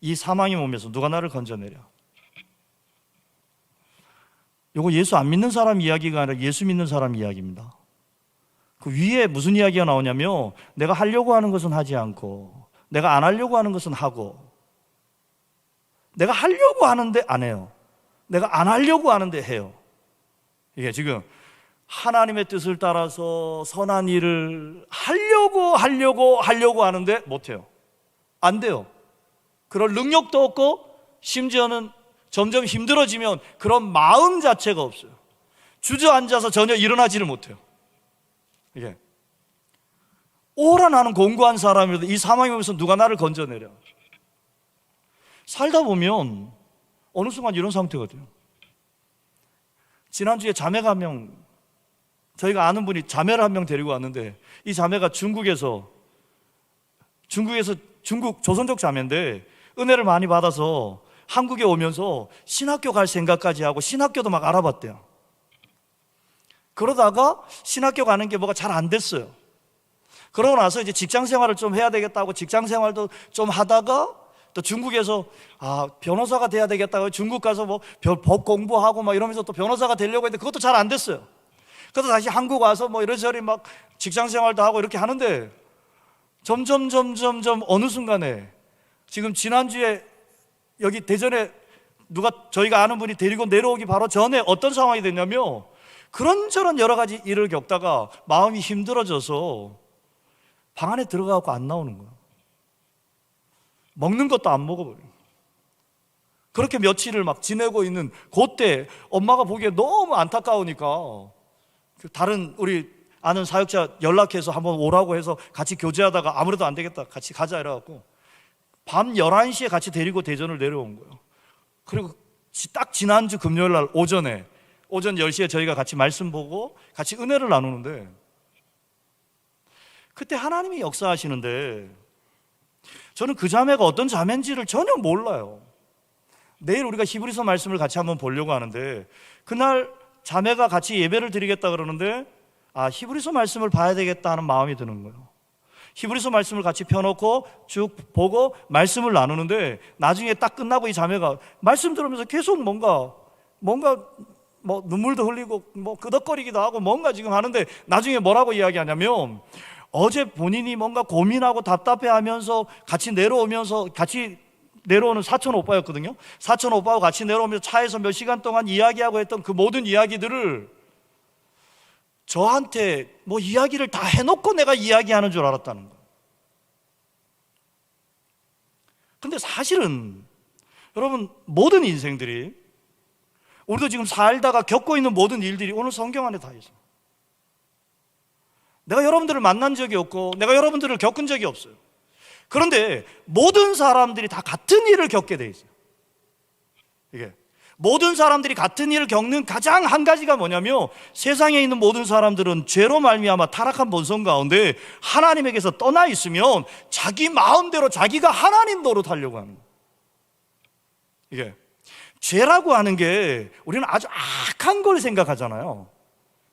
A: 이 사망의 몸에서 누가 나를 건져내랴. 이거 예수 안 믿는 사람 이야기가 아니라 예수 믿는 사람 이야기입니다. 그 위에 무슨 이야기가 나오냐면 내가 하려고 하는 것은 하지 않고 내가 안 하려고 하는 것은 하고, 내가 하려고 하는데 안 해요. 내가 안 하려고 하는데 해요. 이게 지금 하나님의 뜻을 따라서 선한 일을 하려고 하는데 못해요. 안 돼요. 그럴 능력도 없고 심지어는 점점 힘들어지면 그런 마음 자체가 없어요. 주저앉아서 전혀 일어나지를 못해요. 이게 오라 나는 공고한 사람이라도 이 사망의 몸에서 누가 나를 건져내려. 살다 보면 어느 순간 이런 상태가 돼요. 지난주에 자매가 한 명, 저희가 아는 분이 자매를 한 명 데리고 왔는데 이 자매가 중국에서 중국 조선족 자매인데 은혜를 많이 받아서 한국에 오면서 신학교 갈 생각까지 하고 신학교도 막 알아봤대요. 그러다가 신학교 가는 게 뭐가 잘 안 됐어요. 그러고 나서 이제 직장 생활을 좀 해야 되겠다고 직장 생활도 좀 하다가 또 중국에서 변호사가 돼야 되겠다고 중국 가서 뭐 법 공부하고 막 이러면서 또 변호사가 되려고 했는데 그것도 잘 안 됐어요. 그래서 다시 한국 와서 뭐 이래저래 막 직장 생활도 하고 이렇게 하는데 점점 어느 순간에 지금 지난주에 여기 대전에 저희가 아는 분이 데리고 내려오기 바로 전에 어떤 상황이 됐냐면 그런저런 여러 가지 일을 겪다가 마음이 힘들어져서 방 안에 들어가고 안 나오는 거예요. 먹는 것도 안 먹어버려요. 그렇게 며칠을 막 지내고 있는 그때 엄마가 보기에 너무 안타까우니까 다른 우리 아는 사역자 연락해서 한번 오라고 해서 같이 교제하다가 아무래도 안 되겠다 같이 가자 이래갖고 밤 11시에 같이 데리고 대전을 내려온 거예요. 그리고 딱 지난주 금요일 날 오전에 오전 10시에 저희가 같이 말씀 보고 같이 은혜를 나누는데 그때 하나님이 역사하시는데 저는 그 자매가 어떤 자매인지를 전혀 몰라요. 내일 우리가 히브리서 말씀을 같이 한번 보려고 하는데 그날 자매가 같이 예배를 드리겠다 그러는데 히브리서 말씀을 봐야 되겠다 하는 마음이 드는 거예요. 히브리서 말씀을 같이 펴놓고 쭉 보고 말씀을 나누는데 나중에 딱 끝나고 이 자매가 말씀 들으면서 계속 뭔가 뭐 눈물도 흘리고 뭐 끄덕거리기도 하고 뭔가 지금 하는데 나중에 뭐라고 이야기하냐면 어제 본인이 뭔가 고민하고 답답해하면서 같이 내려오는 사촌 오빠였거든요. 사촌 오빠하고 같이 내려오면서 차에서 몇 시간 동안 이야기하고 했던 그 모든 이야기들을 저한테 뭐 이야기를 다 해놓고 내가 이야기하는 줄 알았다는 거예요. 근데 사실은 여러분 모든 인생들이 우리도 지금 살다가 겪고 있는 모든 일들이 오늘 성경 안에 다 있어요. 내가 여러분들을 만난 적이 없고 내가 여러분들을 겪은 적이 없어요. 그런데 모든 사람들이 다 같은 일을 겪게 돼 있어요. 이게 모든 사람들이 같은 일을 겪는 가장 한 가지가 뭐냐면 세상에 있는 모든 사람들은 죄로 말미암아 타락한 본성 가운데 하나님에게서 떠나 있으면 자기 마음대로 자기가 하나님 노릇하려고 하는 거예요. 이게 죄라고 하는 게 우리는 아주 악한 걸 생각하잖아요.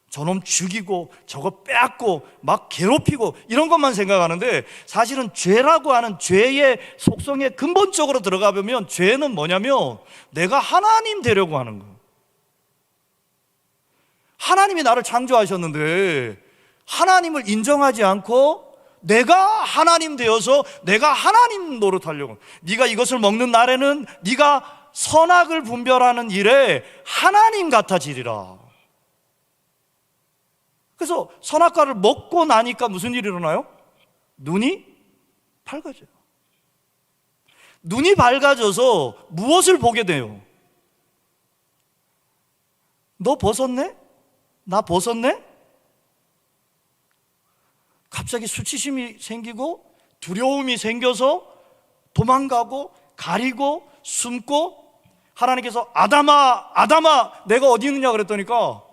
A: 저놈 죽이고 저거 빼앗고 막 괴롭히고 이런 것만 생각하는데 사실은 죄라고 하는 죄의 속성에 근본적으로 들어가 보면 죄는 뭐냐면 내가 하나님 되려고 하는 거예요. 하나님이 나를 창조하셨는데 하나님을 인정하지 않고 내가 하나님 되어서 내가 하나님 노릇하려고, 네가 이것을 먹는 날에는 네가 선악을 분별하는 일에 하나님 같아지리라. 그래서 선악과를 먹고 나니까 무슨 일이 일어나요? 눈이 밝아져요. 눈이 밝아져서 무엇을 보게 돼요? 너 벗었네? 나 벗었네? 갑자기 수치심이 생기고 두려움이 생겨서 도망가고 가리고 숨고, 하나님께서 아담아 아담아 내가 어디 있느냐 그랬더니까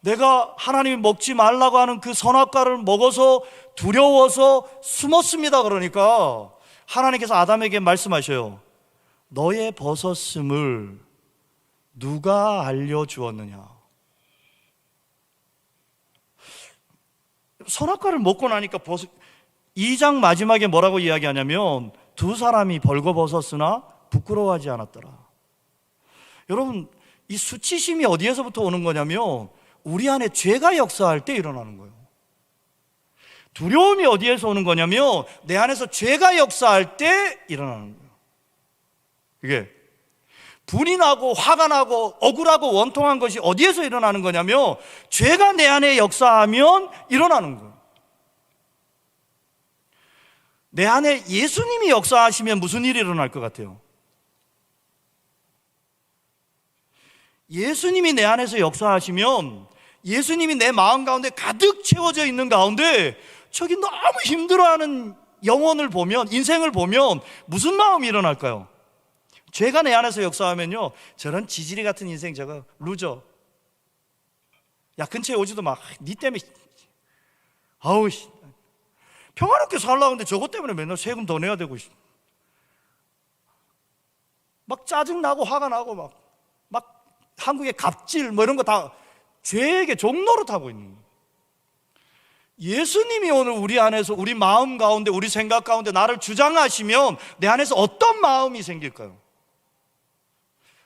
A: 내가 하나님이 먹지 말라고 하는 그 선악과를 먹어서 두려워서 숨었습니다. 그러니까 하나님께서 아담에게 말씀하셔요. 너의 벗었음을 누가 알려주었느냐? 선악과를 먹고 나니까 2장 마지막에 뭐라고 이야기하냐면 두 사람이 벌거벗었으나 부끄러워하지 않았더라. 여러분, 이 수치심이 어디에서부터 오는 거냐면 우리 안에 죄가 역사할 때 일어나는 거예요. 두려움이 어디에서 오는 거냐면 내 안에서 죄가 역사할 때 일어나는 거예요. 이게 분이 나고 화가 나고 억울하고 원통한 것이 어디에서 일어나는 거냐면 죄가 내 안에 역사하면 일어나는 거예요. 내 안에 예수님이 역사하시면 무슨 일이 일어날 것 같아요? 예수님이 내 안에서 역사하시면, 예수님이 내 마음 가운데 가득 채워져 있는 가운데 저기 너무 힘들어하는 영혼을 보면, 인생을 보면 무슨 마음이 일어날까요? 죄가 내 안에서 역사하면요, 저런 지지리 같은 인생, 저거 루저, 야 근처에 오지도 마, 니 때문에 아우 평화롭게 살라고 하는데 저것 때문에 맨날 세금 더 내야 되고 막 짜증나고 화가 나고 막 한국의 갑질 뭐 이런 거 다 죄에게 종노릇하고 있는 거예요. 예수님이 오늘 우리 안에서, 우리 마음 가운데, 우리 생각 가운데 나를 주장하시면 내 안에서 어떤 마음이 생길까요?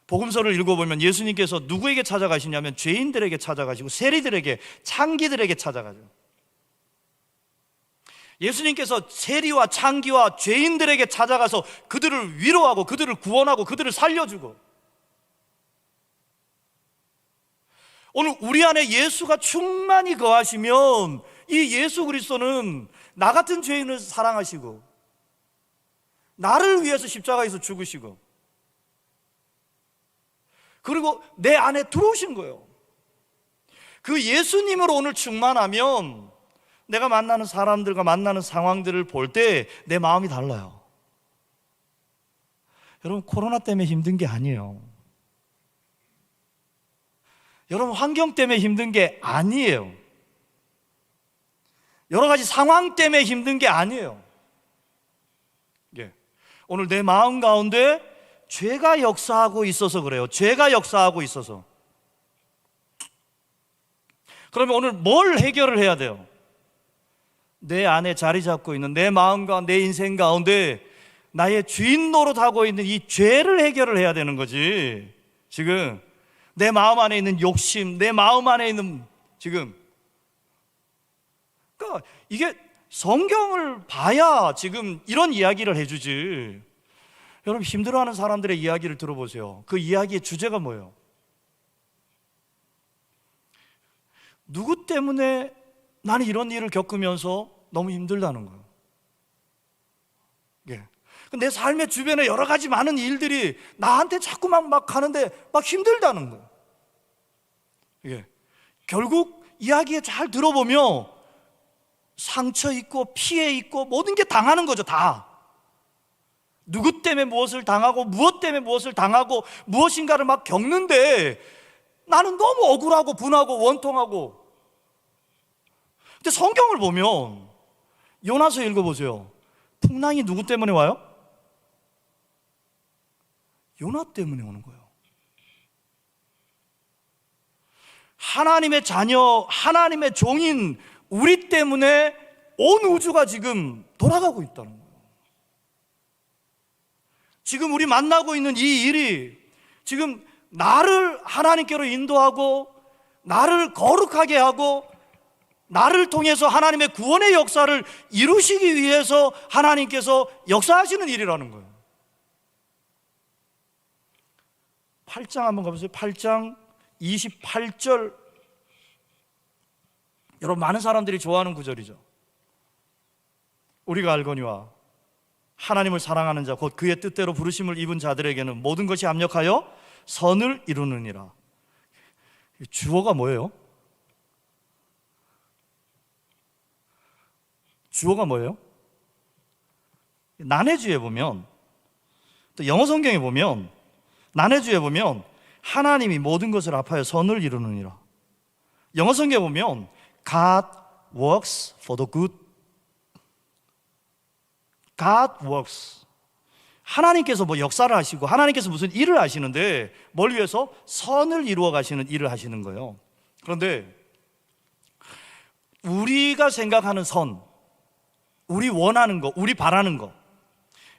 A: 복음서를 읽어보면 예수님께서 누구에게 찾아가시냐면 죄인들에게 찾아가시고 세리들에게, 창기들에게 찾아가죠. 예수님께서 세리와 창기와 죄인들에게 찾아가서 그들을 위로하고 그들을 구원하고 그들을 살려주고, 오늘 우리 안에 예수가 충만히 거하시면 이 예수 그리스도는 나 같은 죄인을 사랑하시고 나를 위해서 십자가에서 죽으시고 그리고 내 안에 들어오신 거예요. 그 예수님으로 오늘 충만하면 내가 만나는 사람들과 만나는 상황들을 볼 때 내 마음이 달라요. 여러분, 코로나 때문에 힘든 게 아니에요. 여러분, 환경 때문에 힘든 게 아니에요. 여러 가지 상황 때문에 힘든 게 아니에요. 예. 오늘 내 마음 가운데 죄가 역사하고 있어서 그래요. 죄가 역사하고 있어서. 그러면 오늘 뭘 해결을 해야 돼요? 내 안에 자리 잡고 있는 내 마음과 내 인생 가운데 나의 주인 노릇하고 있는 이 죄를 해결을 해야 되는 거지. 지금 내 마음 안에 있는 욕심, 내 마음 안에 있는 지금, 그러니까 이게 성경을 봐야 지금 이런 이야기를 해주지. 여러분, 힘들어하는 사람들의 이야기를 들어보세요. 그 이야기의 주제가 뭐예요? 누구 때문에 나는 이런 일을 겪으면서 너무 힘들다는 거예요. 예. 내 삶의 주변에 여러 가지 많은 일들이 나한테 자꾸만 막 가는데 막 힘들다는 거예요. 예. 결국 이야기에 잘 들어보면 상처 있고 피해 있고 모든 게 당하는 거죠. 다. 누구 때문에 무엇을 당하고 무엇 때문에 무엇을 당하고 무엇인가를 막 겪는데 나는 너무 억울하고 분하고 원통하고. 근데 성경을 보면 요나서 읽어보세요. 풍랑이 누구 때문에 와요? 요나 때문에 오는 거예요. 하나님의 자녀, 하나님의 종인 우리 때문에 온 우주가 지금 돌아가고 있다는 거예요. 지금 우리 만나고 있는 이 일이 지금 나를 하나님께로 인도하고 나를 거룩하게 하고 나를 통해서 하나님의 구원의 역사를 이루시기 위해서 하나님께서 역사하시는 일이라는 거예요. 8장 한번 가보세요. 8장 28절. 여러분, 많은 사람들이 좋아하는 구절이죠. 우리가 알거니와 하나님을 사랑하는 자 곧 그의 뜻대로 부르심을 입은 자들에게는 모든 것이 합력하여 선을 이루느니라. 주어가 뭐예요? 주어가 뭐예요? 난해주에 보면, 또 영어 성경에 보면 난해주에 보면 하나님이 모든 것을 합하여 선을 이루느니라. 영어 성경에 보면 God works for the good. God works. 하나님께서 뭐 역사를 하시고 하나님께서 무슨 일을 하시는데 뭘 위해서? 선을 이루어 가시는 일을 하시는 거예요. 그런데 우리가 생각하는 선, 우리 원하는 거, 우리 바라는 거,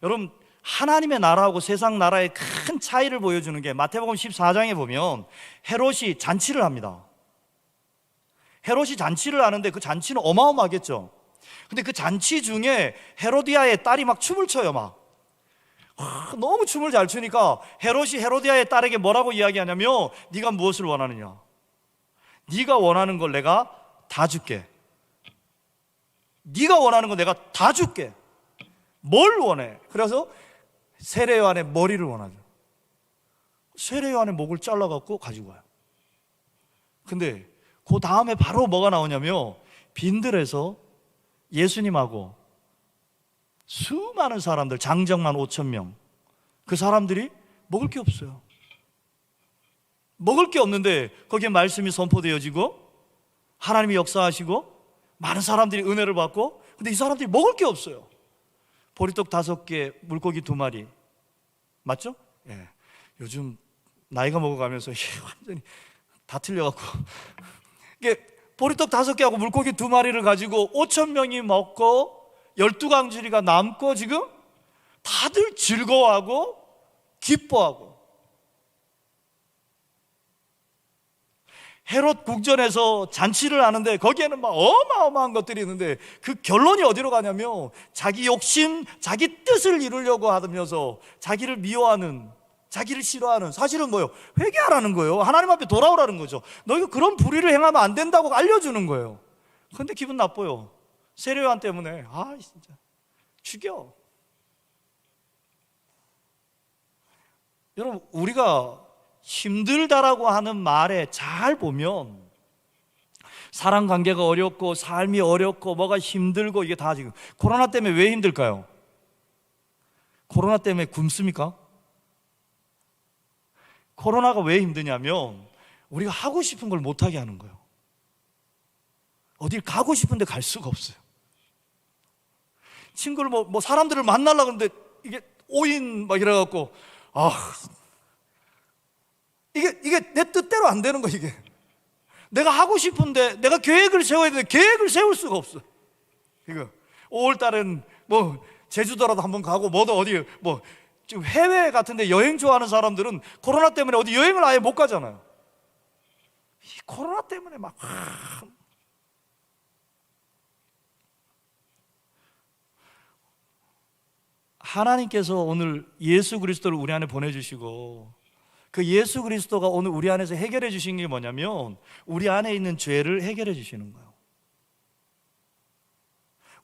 A: 여러분, 하나님의 나라하고 세상 나라의 큰 차이를 보여주는 게 마태복음 14장에 보면 헤롯이 잔치를 합니다. 헤롯이 잔치를 하는데 그 잔치는 어마어마하겠죠. 근데 그 잔치 중에 헤로디아의 딸이 막 춤을 춰요. 막 너무 춤을 잘 추니까 헤롯이 헤로디아의 딸에게 뭐라고 이야기하냐면, 네가 무엇을 원하느냐, 네가 원하는 걸 내가 다 줄게. 네가 원하는 거 내가 다 줄게. 뭘 원해? 그래서 세례 요한의 머리를 원하죠. 세례 요한의 목을 잘라갖고 가지고 와요. 근데 그 다음에 바로 뭐가 나오냐면 빈들에서 예수님하고 수많은 사람들, 장정만 5,000명, 그 사람들이 먹을 게 없어요. 먹을 게 없는데 거기에 말씀이 선포되어지고 하나님이 역사하시고 많은 사람들이 은혜를 받고, 근데 이 사람들이 먹을 게 없어요. 보리떡 5개, 물고기 2마리. 맞죠? 예. 요즘 나이가 먹어가면서 완전히 다 틀려갖고 이게 보리떡 5개하고 물고기 2마리를 가지고 5,000명이 먹고 12강줄이가 남고 지금 다들 즐거워하고 기뻐하고. 헤롯 궁전에서 잔치를 하는데 거기에는 막 어마어마한 것들이 있는데 그 결론이 어디로 가냐면 자기 욕심, 자기 뜻을 이루려고 하면서 자기를 미워하는, 자기를 싫어하는, 사실은 뭐예요? 회개하라는 거예요. 하나님 앞에 돌아오라는 거죠. 너희가 그런 불의를 행하면 안 된다고 알려주는 거예요. 근데 기분 나빠요. 세례 요한 때문에. 아, 진짜 죽여. 여러분, 우리가 힘들다라고 하는 말에 잘 보면 사람 관계가 어렵고 삶이 어렵고 뭐가 힘들고 이게 다 지금 코로나 때문에 왜 힘들까요? 코로나 때문에 굶습니까? 코로나가 왜 힘드냐면 우리가 하고 싶은 걸 못하게 하는 거예요. 어딜 가고 싶은데 갈 수가 없어요. 친구를 뭐 사람들을 만나려고 하는데 이게 5인 막 이래갖고 이게 내 뜻대로 안 되는 거. 이게 내가 하고 싶은데 내가 계획을 세워야 되는데 계획을 세울 수가 없어. 이거 5월 달엔 뭐 제주도라도 한번 가고 뭐도 어디 뭐 지금 해외 같은데 여행 좋아하는 사람들은 코로나 때문에 어디 여행을 아예 못 가잖아요. 이 코로나 때문에 막 하나님께서 오늘 예수 그리스도를 우리 안에 보내주시고 그 예수 그리스도가 오늘 우리 안에서 해결해 주신 게 뭐냐면 우리 안에 있는 죄를 해결해 주시는 거예요.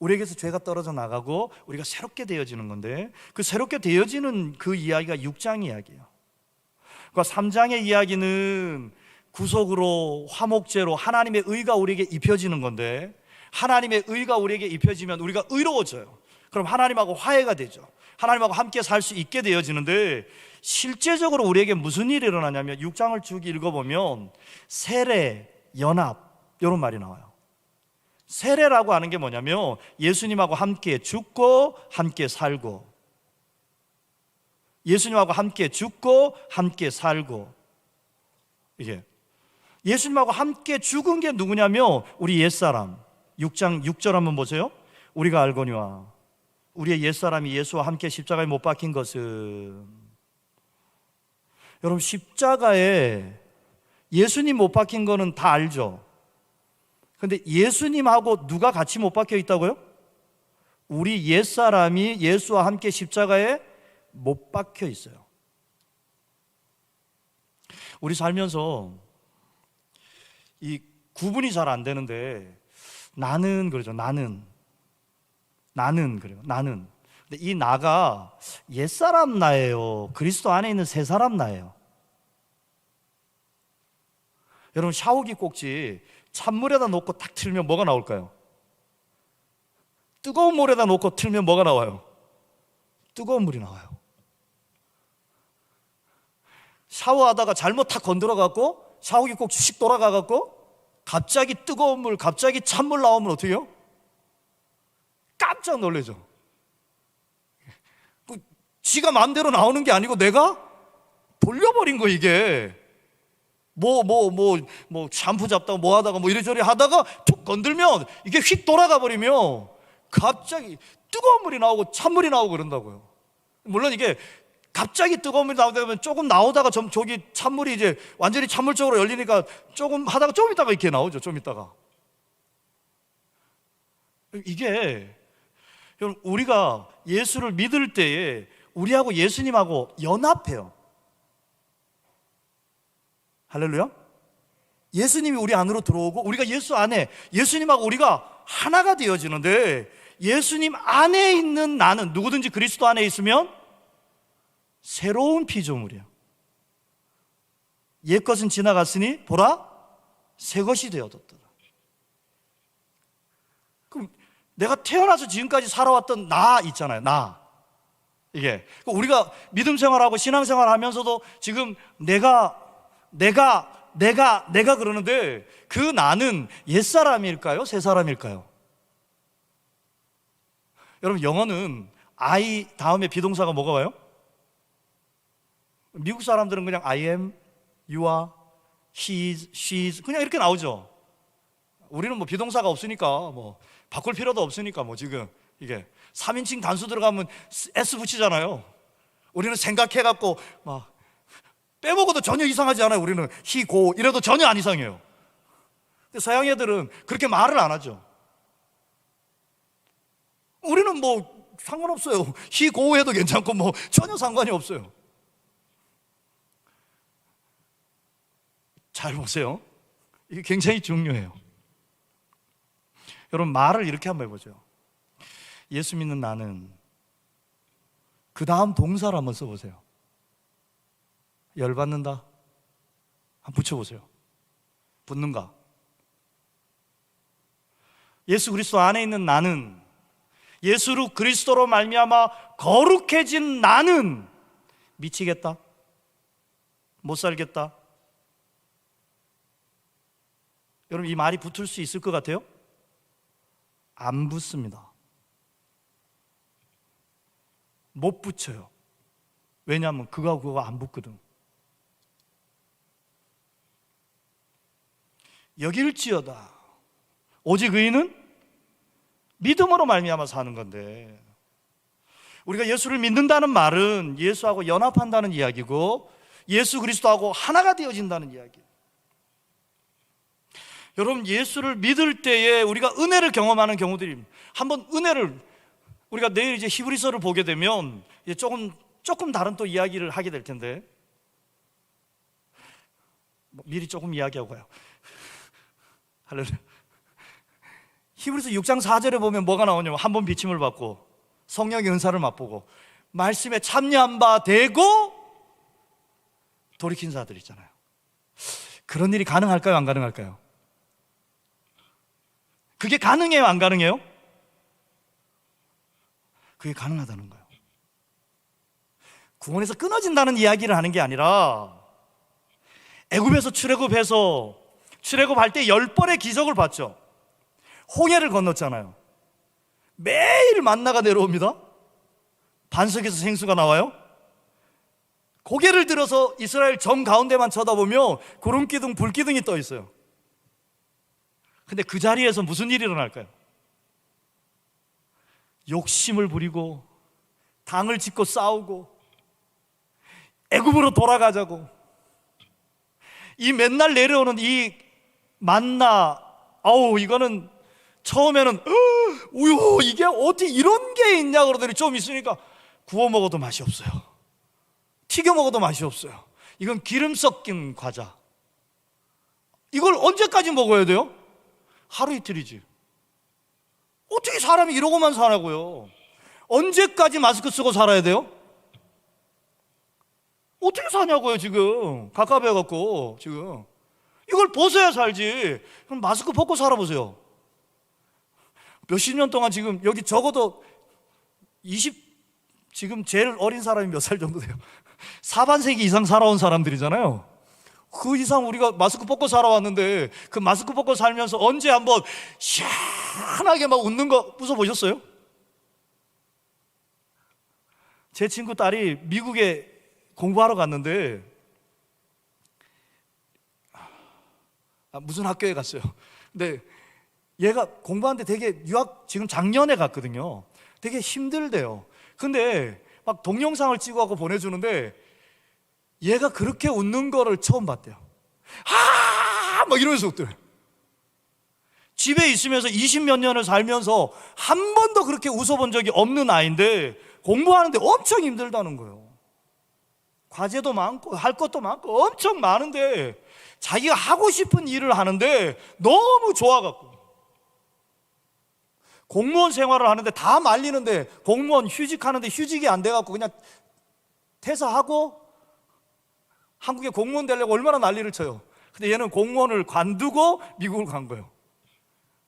A: 우리에게서 죄가 떨어져 나가고 우리가 새롭게 되어지는 건데 그 새롭게 되어지는 그 이야기가 6장 이야기예요. 그러니까 3장의 이야기는 구속으로 화목제로 하나님의 의가 우리에게 입혀지는 건데 하나님의 의가 우리에게 입혀지면 우리가 의로워져요. 그럼 하나님하고 화해가 되죠. 하나님하고 함께 살 수 있게 되어지는데 실제적으로 우리에게 무슨 일이 일어나냐면 6장을 쭉 읽어보면 세례, 연합 이런 말이 나와요. 세례라고 하는 게 뭐냐면 예수님하고 함께 죽고 함께 살고 예수님하고 함께 죽고 함께 살고 이게 예수님하고 함께 죽은 게 누구냐면 우리 옛사람 6장 6절 한번 보세요. 우리가 알거니와 우리의 옛사람이 예수와 함께 십자가에 못 박힌 것은 여러분 십자가에 예수님 못 박힌 거는 다 알죠. 근데 예수님하고 누가 같이 못 박혀 있다고요? 우리 옛사람이 예수와 함께 십자가에 못 박혀 있어요. 우리 살면서 이 구분이 잘 안 되는데 나는 그러죠. 나는 그래요. 나는. 근데 이 나가 옛사람 나예요? 그리스도 안에 있는 새 사람 나예요? 여러분 샤워기 꼭지 찬물에다 놓고 딱 틀면 뭐가 나올까요? 뜨거운 물에다 놓고 틀면 뭐가 나와요? 뜨거운 물이 나와요. 샤워하다가 잘못 탁 건드려갖고 샤워기 꼭지 씩 돌아가갖고 갑자기 뜨거운 물, 갑자기 찬물 나오면 어떻게 해요? 깜짝 놀라죠. 지가 마음대로 나오는 게 아니고 내가 돌려버린 거 이게. 샴푸 잡다가 뭐 하다가 뭐 이래저래 하다가 툭 건들면 이게 휙 돌아가 버리면 갑자기 뜨거운 물이 나오고 찬물이 나오고 그런다고요. 물론 이게 갑자기 뜨거운 물이 나오다 보면 조금 나오다가 저기 찬물이 이제 완전히 찬물적으로 열리니까 조금 하다가 좀 있다가 이렇게 나오죠. 좀 있다가. 이게 여러분 우리가 예수를 믿을 때에 우리하고 예수님하고 연합해요. 할렐루야. 예수님이 우리 안으로 들어오고 우리가 예수 안에 예수님하고 우리가 하나가 되어지는데 예수님 안에 있는 나는 누구든지 그리스도 안에 있으면 새로운 피조물이에요. 옛것은 지나갔으니 보라 새것이 되어졌더라. 그럼 내가 태어나서 지금까지 살아왔던 나 있잖아요. 나. 이게 우리가 믿음 생활하고 신앙 생활하면서도 지금 내가 그러는데 그 나는 옛사람일까요? 새사람일까요? 여러분 영어는 I 다음에 비동사가 뭐가 와요? 미국 사람들은 그냥 I am, you are, he is, she is 그냥 이렇게 나오죠. 우리는 뭐 비동사가 없으니까 뭐 바꿀 필요도 없으니까 뭐 지금 이게 3인칭 단수 들어가면 S 붙이잖아요. 우리는 생각해갖고 막 빼먹어도 전혀 이상하지 않아요. 우리는 he, go 이래도 전혀 안 이상해요. 근데 서양 애들은 그렇게 말을 안 하죠. 우리는 뭐 상관없어요. he, go 해도 괜찮고 뭐 전혀 상관이 없어요. 잘 보세요. 이게 굉장히 중요해요. 여러분 말을 이렇게 한번 해보죠. 예수 믿는 나는 그 다음 동사를 한번 써보세요. 열받는다? 한번 붙여보세요. 붙는가? 예수 그리스도 안에 있는 나는 예수 그리스도로 말미암아 거룩해진 나는 미치겠다? 못 살겠다? 여러분, 이 말이 붙을 수 있을 것 같아요? 안 붙습니다. 못 붙여요. 왜냐하면 그거하고 그거가 안 붙거든. 여길지어다 오직 의인은 믿음으로 말미암아 사는 건데, 우리가 예수를 믿는다는 말은 예수하고 연합한다는 이야기고 예수 그리스도하고 하나가 되어진다는 이야기. 여러분, 예수를 믿을 때에 우리가 은혜를 경험하는 경우들이, 한번 은혜를, 우리가 내일 이제 히브리서를 보게 되면 이제 조금 다른 또 이야기를 하게 될 텐데, 미리 조금 이야기하고 가요. 할렐루야. 히브리서 6장 4절에 보면 뭐가 나오냐면, 한 번 비침을 받고 성령의 은사를 맛보고 말씀에 참여한 바 되고 돌이킨 자들 있잖아요. 그런 일이 가능할까요? 안 가능할까요? 그게 가능해요? 안 가능해요? 그게 가능하다는 거예요. 구원에서 끊어진다는 이야기를 하는 게 아니라, 애굽에서 출애굽할 때 10번의 기적을 봤죠. 홍해를 건넜잖아요. 매일 만나가 내려옵니다. 반석에서 생수가 나와요. 고개를 들어서 이스라엘 정 가운데만 쳐다보며 구름기둥, 불기둥이 떠 있어요. 근데 그 자리에서 무슨 일이 일어날까요? 욕심을 부리고 당을 짓고 싸우고 애굽으로 돌아가자고, 이 맨날 내려오는 이 만나, 이거는 처음에는 우유, 이게 어떻게 이런 게 있냐 그러더니 좀 있으니까 구워 먹어도 맛이 없어요. 튀겨 먹어도 맛이 없어요. 이건 기름 섞인 과자. 이걸 언제까지 먹어야 돼요? 하루 이틀이지. 어떻게 사람이 이러고만 사냐고요. 언제까지 마스크 쓰고 살아야 돼요? 어떻게 사냐고요. 지금 갑갑해갖고 지금 이걸 벗어야 살지. 그럼 마스크 벗고 살아보세요. 몇십 년 동안 지금 여기 적어도 지금 제일 어린 사람이 몇 살 정도 돼요? 사반세기 이상 살아온 사람들이잖아요. 그 이상 우리가 마스크 벗고 살아왔는데, 그 마스크 벗고 살면서 언제 한번 시원하게 막 웃는 거 웃어보셨어요? 제 친구 딸이 미국에 공부하러 갔는데, 무슨 학교에 갔어요. 근데 얘가 공부하는데 되게 유학 지금 작년에 갔거든요. 되게 힘들대요. 근데 막 동영상을 찍어갖고 보내주는데, 얘가 그렇게 웃는 거를 처음 봤대요. 막 이러면서 웃더래요. 집에 있으면서 20몇 년을 살면서 한 번도 그렇게 웃어본 적이 없는 아이인데 공부하는데 엄청 힘들다는 거예요. 과제도 많고 할 것도 많고 엄청 많은데 자기가 하고 싶은 일을 하는데 너무 좋아갖고, 공무원 생활을 하는데 다 말리는데 공무원 휴직하는데 휴직이 안 돼갖고 그냥 퇴사하고 한국에 공무원 되려고 얼마나 난리를 쳐요. 근데 얘는 공무원을 관두고 미국을 간 거예요.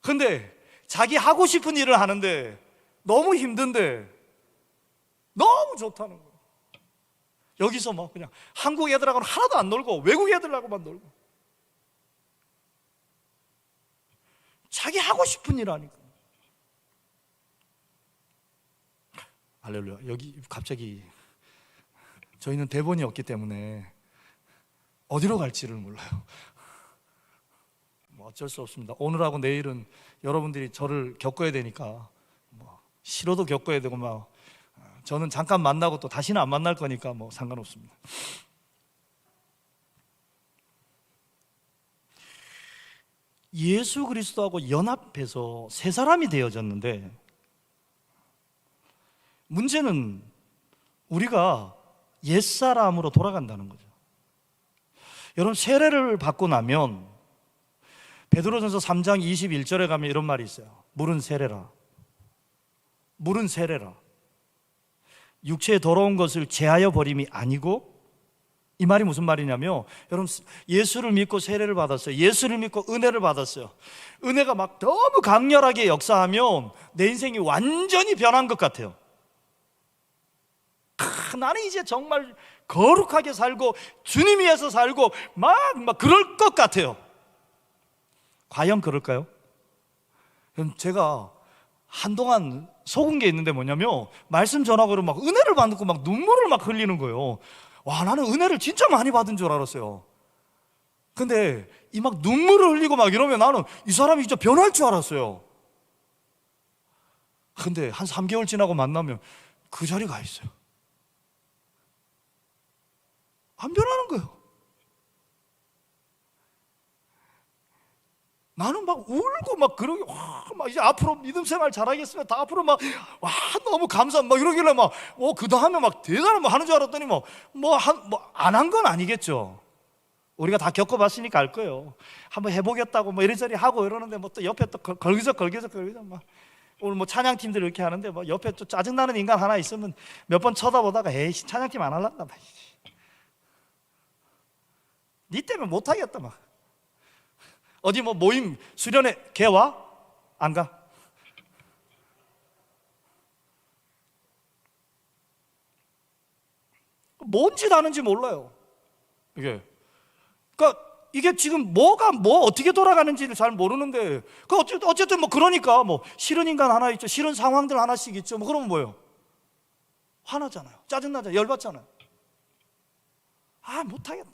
A: 근데 자기 하고 싶은 일을 하는데 너무 힘든데 너무 좋다는 거예요. 여기서 뭐 그냥 한국 애들하고는 하나도 안 놀고 외국 애들하고만 놀고, 자기 하고 싶은 일 하니까. 할렐루야. 여기 갑자기 저희는 대본이 없기 때문에 어디로 갈지를 몰라요. 뭐 어쩔 수 없습니다. 오늘하고 내일은 여러분들이 저를 겪어야 되니까, 뭐 싫어도 겪어야 되고, 막 저는 잠깐 만나고 또 다시는 안 만날 거니까 뭐 상관없습니다. 예수 그리스도하고 연합해서 새 사람이 되어졌는데, 문제는 우리가 옛사람으로 돌아간다는 거죠. 여러분, 세례를 받고 나면 베드로전서 3장 21절에 가면 이런 말이 있어요. 물은 세례라. 물은 세례라. 육체의 더러운 것을 제하여 버림이 아니고, 이 말이 무슨 말이냐면, 여러분, 예수를 믿고 세례를 받았어요. 예수를 믿고 은혜를 받았어요. 은혜가 막 너무 강렬하게 역사하면 내 인생이 완전히 변한 것 같아요. 나는 이제 정말 거룩하게 살고 주님 위해서 살고 막 그럴 것 같아요. 과연 그럴까요? 그럼 제가 한동안 속은 게 있는데 뭐냐면 말씀 전하고 막 은혜를 받고 막 눈물을 막 흘리는 거예요. 와, 나는 은혜를 진짜 많이 받은 줄 알았어요. 근데 이 막 눈물을 흘리고 막 이러면 나는 이 사람이 진짜 변할 줄 알았어요. 근데 한 3개월 지나고 만나면 그 자리에 가 있어요. 안 변하는 거예요. 나는 막 울고 막 그러게, 막 이제 앞으로 믿음 생활 잘하겠으면 다 앞으로 막, 너무 감사, 막 이러길래 막, 그 다음에 막 대단한 뭐 하는 줄 알았더니 안 한 건 아니겠죠. 우리가 다 겪어봤으니까 알 거예요. 한번 해보겠다고 뭐 이리저리 하고 이러는데 뭐 또 옆에 또 걸기적 막. 오늘 뭐 찬양팀들 이렇게 하는데 뭐 옆에 또 짜증나는 인간 하나 있으면 몇 번 쳐다보다가 에이씨, 찬양팀 안 할란다. 니 때문에 못 하겠다 막. 어디 뭐 모임 수련회 걔 와? 안 가? 뭔 짓 하는지 몰라요. 그러니까 이게 지금 뭐가 어떻게 돌아가는지를 잘 모르는데, 어쨌든 뭐 그러니까 뭐 싫은 인간 하나 있죠. 싫은 상황들 하나씩 있죠. 뭐 그러면 뭐예요? 화나잖아요. 짜증나잖아요. 열받잖아요. 못하겠다.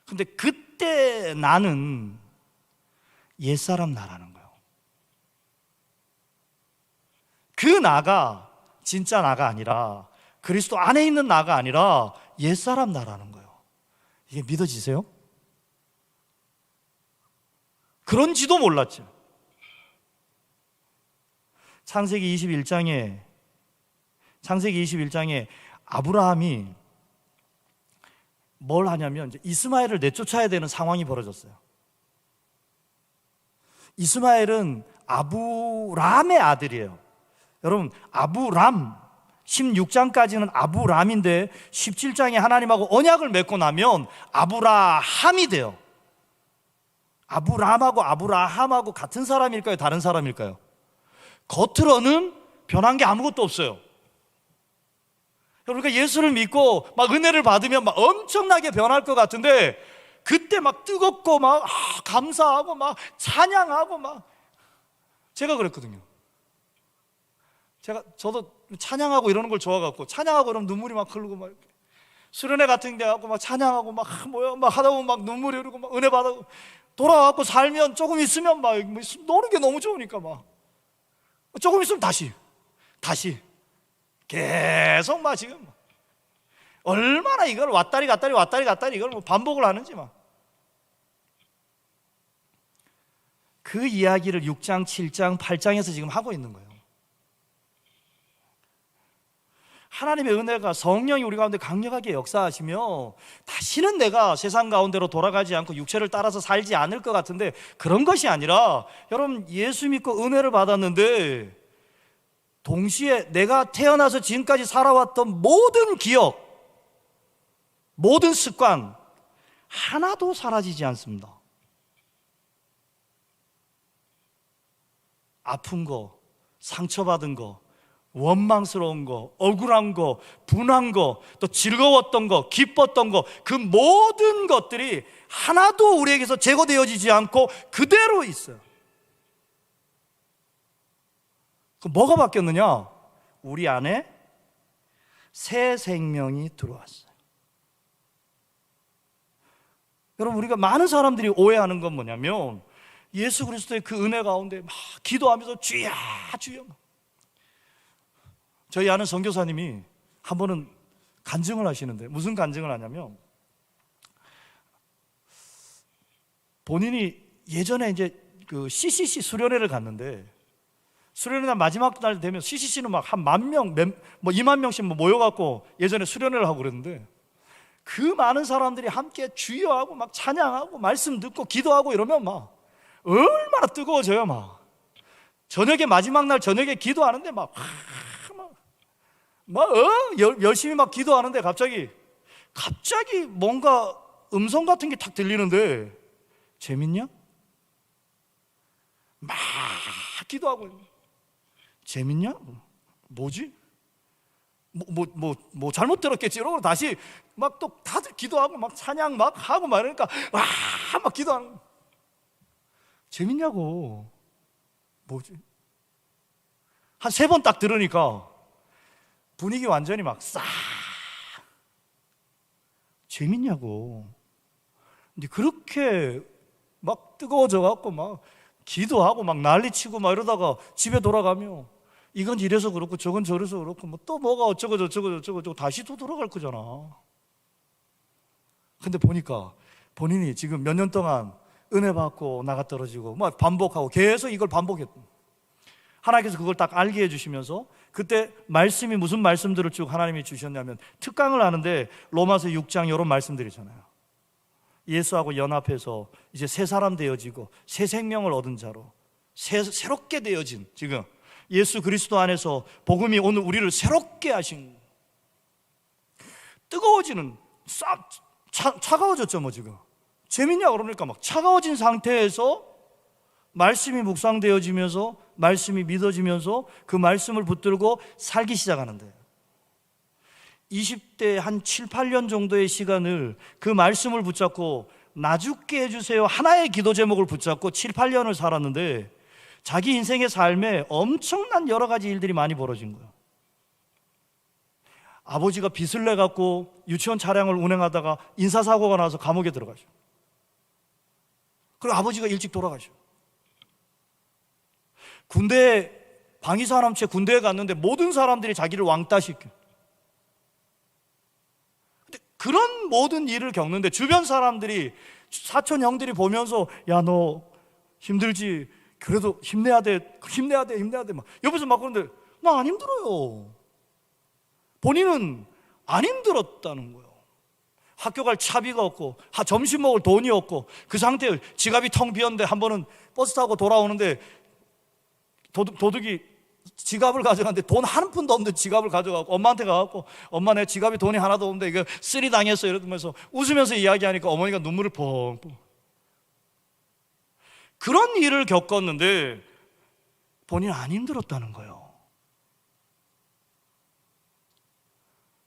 A: 근데 그때 나는 옛사람 나라는 거예요. 그 나가 진짜 나가 아니라, 그리스도 안에 있는 나가 아니라 옛사람 나라는 거예요. 이게 믿어지세요? 그런지도 몰랐죠. 창세기 21장에 아브라함이 뭘 하냐면 이제 이스마엘을 내쫓아야 되는 상황이 벌어졌어요. 이스마엘은 아브람의 아들이에요. 여러분, 아브람 16장까지는 아브람인데 17장에 하나님하고 언약을 맺고 나면 아브라함이 돼요. 아브람하고 아브라함하고 같은 사람일까요? 다른 사람일까요? 겉으로는 변한 게 아무것도 없어요. 그러니까 예수를 믿고 막 은혜를 받으면 막 엄청나게 변할 것 같은데, 그때 막 뜨겁고 막 감사하고 막 찬양하고 막, 제가 그랬거든요. 저도 찬양하고 이러는 걸 좋아갖고, 찬양하고 이러면 눈물이 막 흐르고 막 이렇게. 수련회 같은 데 가고 막 찬양하고 막 막 하다 보면 막 눈물이 흐르고 막 은혜 받고, 돌아와갖고 살면 조금 있으면 막 노는 게 너무 좋으니까 막 조금 있으면 다시 계속 막 지금 얼마나 이걸 왔다리 갔다리 이걸 뭐 반복을 하는지 막. 그 이야기를 6장, 7장, 8장에서 지금 하고 있는 거예요. 하나님의 은혜가, 성령이 우리 가운데 강력하게 역사하시며 다시는 내가 세상 가운데로 돌아가지 않고 육체를 따라서 살지 않을 것 같은데, 그런 것이 아니라, 여러분 예수 믿고 은혜를 받았는데 동시에 내가 태어나서 지금까지 살아왔던 모든 기억, 모든 습관 하나도 사라지지 않습니다. 아픈 거, 상처받은 거, 원망스러운 거, 억울한 거, 분한 거, 또 즐거웠던 거, 기뻤던 거, 그 모든 것들이 하나도 우리에게서 제거되어지지 않고 그대로 있어요. 그 뭐가 바뀌었느냐? 우리 안에 새 생명이 들어왔어요. 여러분, 우리가 많은 사람들이 오해하는 건 뭐냐면, 예수 그리스도의 그 은혜 가운데 막 기도하면서 주야 주여. 저희 아는 선교사님이 한 번은 간증을 하시는데, 무슨 간증을 하냐면, 본인이 예전에 이제 그 CCC 수련회를 갔는데, 수련회 날 마지막 날 되면 CCC는 막 한 10,000명, 뭐 20,000명씩 모여갖고 예전에 수련회를 하고 그랬는데, 그 많은 사람들이 함께 주여하고 막 찬양하고 말씀 듣고 기도하고 이러면 막 얼마나 뜨거워져요. 막 저녁에, 마지막 날 저녁에 기도하는데 열심히 막 기도하는데 갑자기 뭔가 음성 같은 게 탁 들리는데, 재밌냐? 막 기도하고, 재밌냐? 뭐지? 뭐 잘못 들었겠지. 이러고 다시 막 또 다들 기도하고 막 찬양 막 하고 막 이러니까 막 기도하는. 재밌냐고. 뭐지? 한 3번 딱 들으니까 분위기 완전히 막 싹. 재밌냐고. 근데 그렇게 막 뜨거워져 갖고 막 기도하고 막 난리치고 막 이러다가 집에 돌아가면 이건 이래서 그렇고 저건 저래서 그렇고 뭐 또 뭐가 어쩌고 저쩌고 저쩌고 저쩌고 다시 또 돌아갈 거잖아. 근데 보니까 본인이 지금 몇 년 동안 은혜 받고 나가 떨어지고 막 반복하고 계속 이걸 반복했다. 하나님께서 그걸 딱 알게 해주시면서 그때 말씀이 무슨 말씀들을 쭉 하나님이 주셨냐면 특강을 하는데 로마서 6장 이런 말씀들이잖아요. 예수하고 연합해서 이제 새 사람 되어지고 새 생명을 얻은 자로 새롭게 되어진 지금 예수 그리스도 안에서 복음이 오늘 우리를 새롭게 하신 뜨거워지는 차가워졌죠 뭐 지금. 재밌냐 그러니까 막 차가워진 상태에서 말씀이 묵상되어지면서 말씀이 믿어지면서 그 말씀을 붙들고 살기 시작하는데 20대 한 7, 8년 정도의 시간을 그 말씀을 붙잡고 나 죽게 해주세요 하나의 기도 제목을 붙잡고 7, 8년을 살았는데 자기 인생의 삶에 엄청난 여러 가지 일들이 많이 벌어진 거예요. 아버지가 빚을 내갖고 유치원 차량을 운행하다가 인사사고가 나서 감옥에 들어가죠. 그리고 아버지가 일찍 돌아가죠. 군대에 방위사람 채 군대에 갔는데 모든 사람들이 자기를 왕따시켜. 근데 그런 모든 일을 겪는데 주변 사람들이 사촌 형들이 보면서 야 너 힘들지 그래도 힘내야 돼 막 옆에서 막 그러는데 나 안 힘들어요. 본인은 안 힘들었다는 거예요. 학교 갈 차비가 없고 점심 먹을 돈이 없고 그 상태에 지갑이 텅 비었는데 한 번은 버스 타고 돌아오는데 도둑이 지갑을 가져갔는데 돈 한 푼도 없는데 지갑을 가져가고 엄마한테 가갖고 엄마 내 지갑에 돈이 하나도 없는데 이거 쓰리 당했어 이러면서 웃으면서 이야기하니까 어머니가 눈물을 펑펑. 그런 일을 겪었는데 본인은 안 힘들었다는 거예요.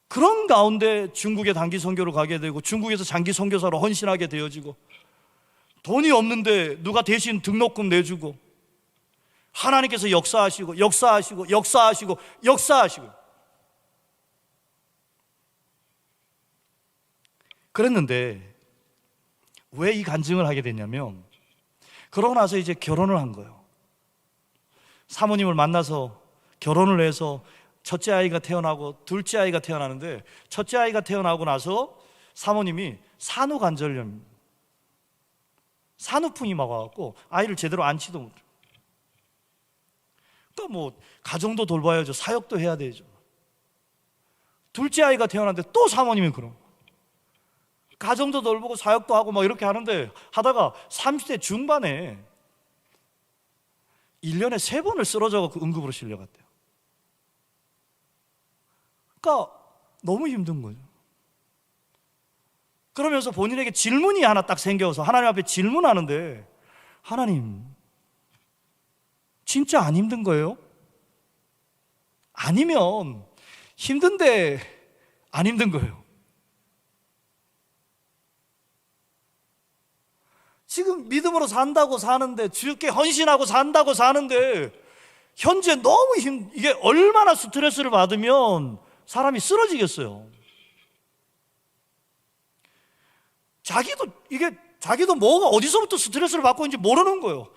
A: 그런 가운데 중국에 단기 선교를 가게 되고 중국에서 장기 선교사로 헌신하게 되어지고 돈이 없는데 누가 대신 등록금 내주고 하나님께서 역사하시고 그랬는데 왜 이 간증을 하게 됐냐면 그러고 나서 이제 결혼을 한 거예요. 사모님을 만나서 결혼을 해서 첫째 아이가 태어나고 둘째 아이가 태어나는데 첫째 아이가 태어나고 나서 사모님이 산후관절염 산후풍이 막 와갖고 아이를 제대로 안지도 못해요. 또 뭐 가정도 돌봐야죠. 사역도 해야 되죠. 둘째 아이가 태어났는데 또 사모님이 그런 거예요. 가정도 돌보고 사역도 하고 막 이렇게 하는데 하다가 30대 중반에 1년에 3번을 쓰러져서 응급으로 실려갔대요. 그러니까 너무 힘든 거죠. 그러면서 본인에게 질문이 하나 딱 생겨서 하나님 앞에 질문하는데 하나님 진짜 안 힘든 거예요? 아니면 힘든데 안 힘든 거예요? 지금 믿음으로 산다고 사는데 주께 헌신하고 산다고 사는데 현재 너무 이게 얼마나 스트레스를 받으면 사람이 쓰러지겠어요. 자기도 뭐가 어디서부터 스트레스를 받고 있는지 모르는 거예요.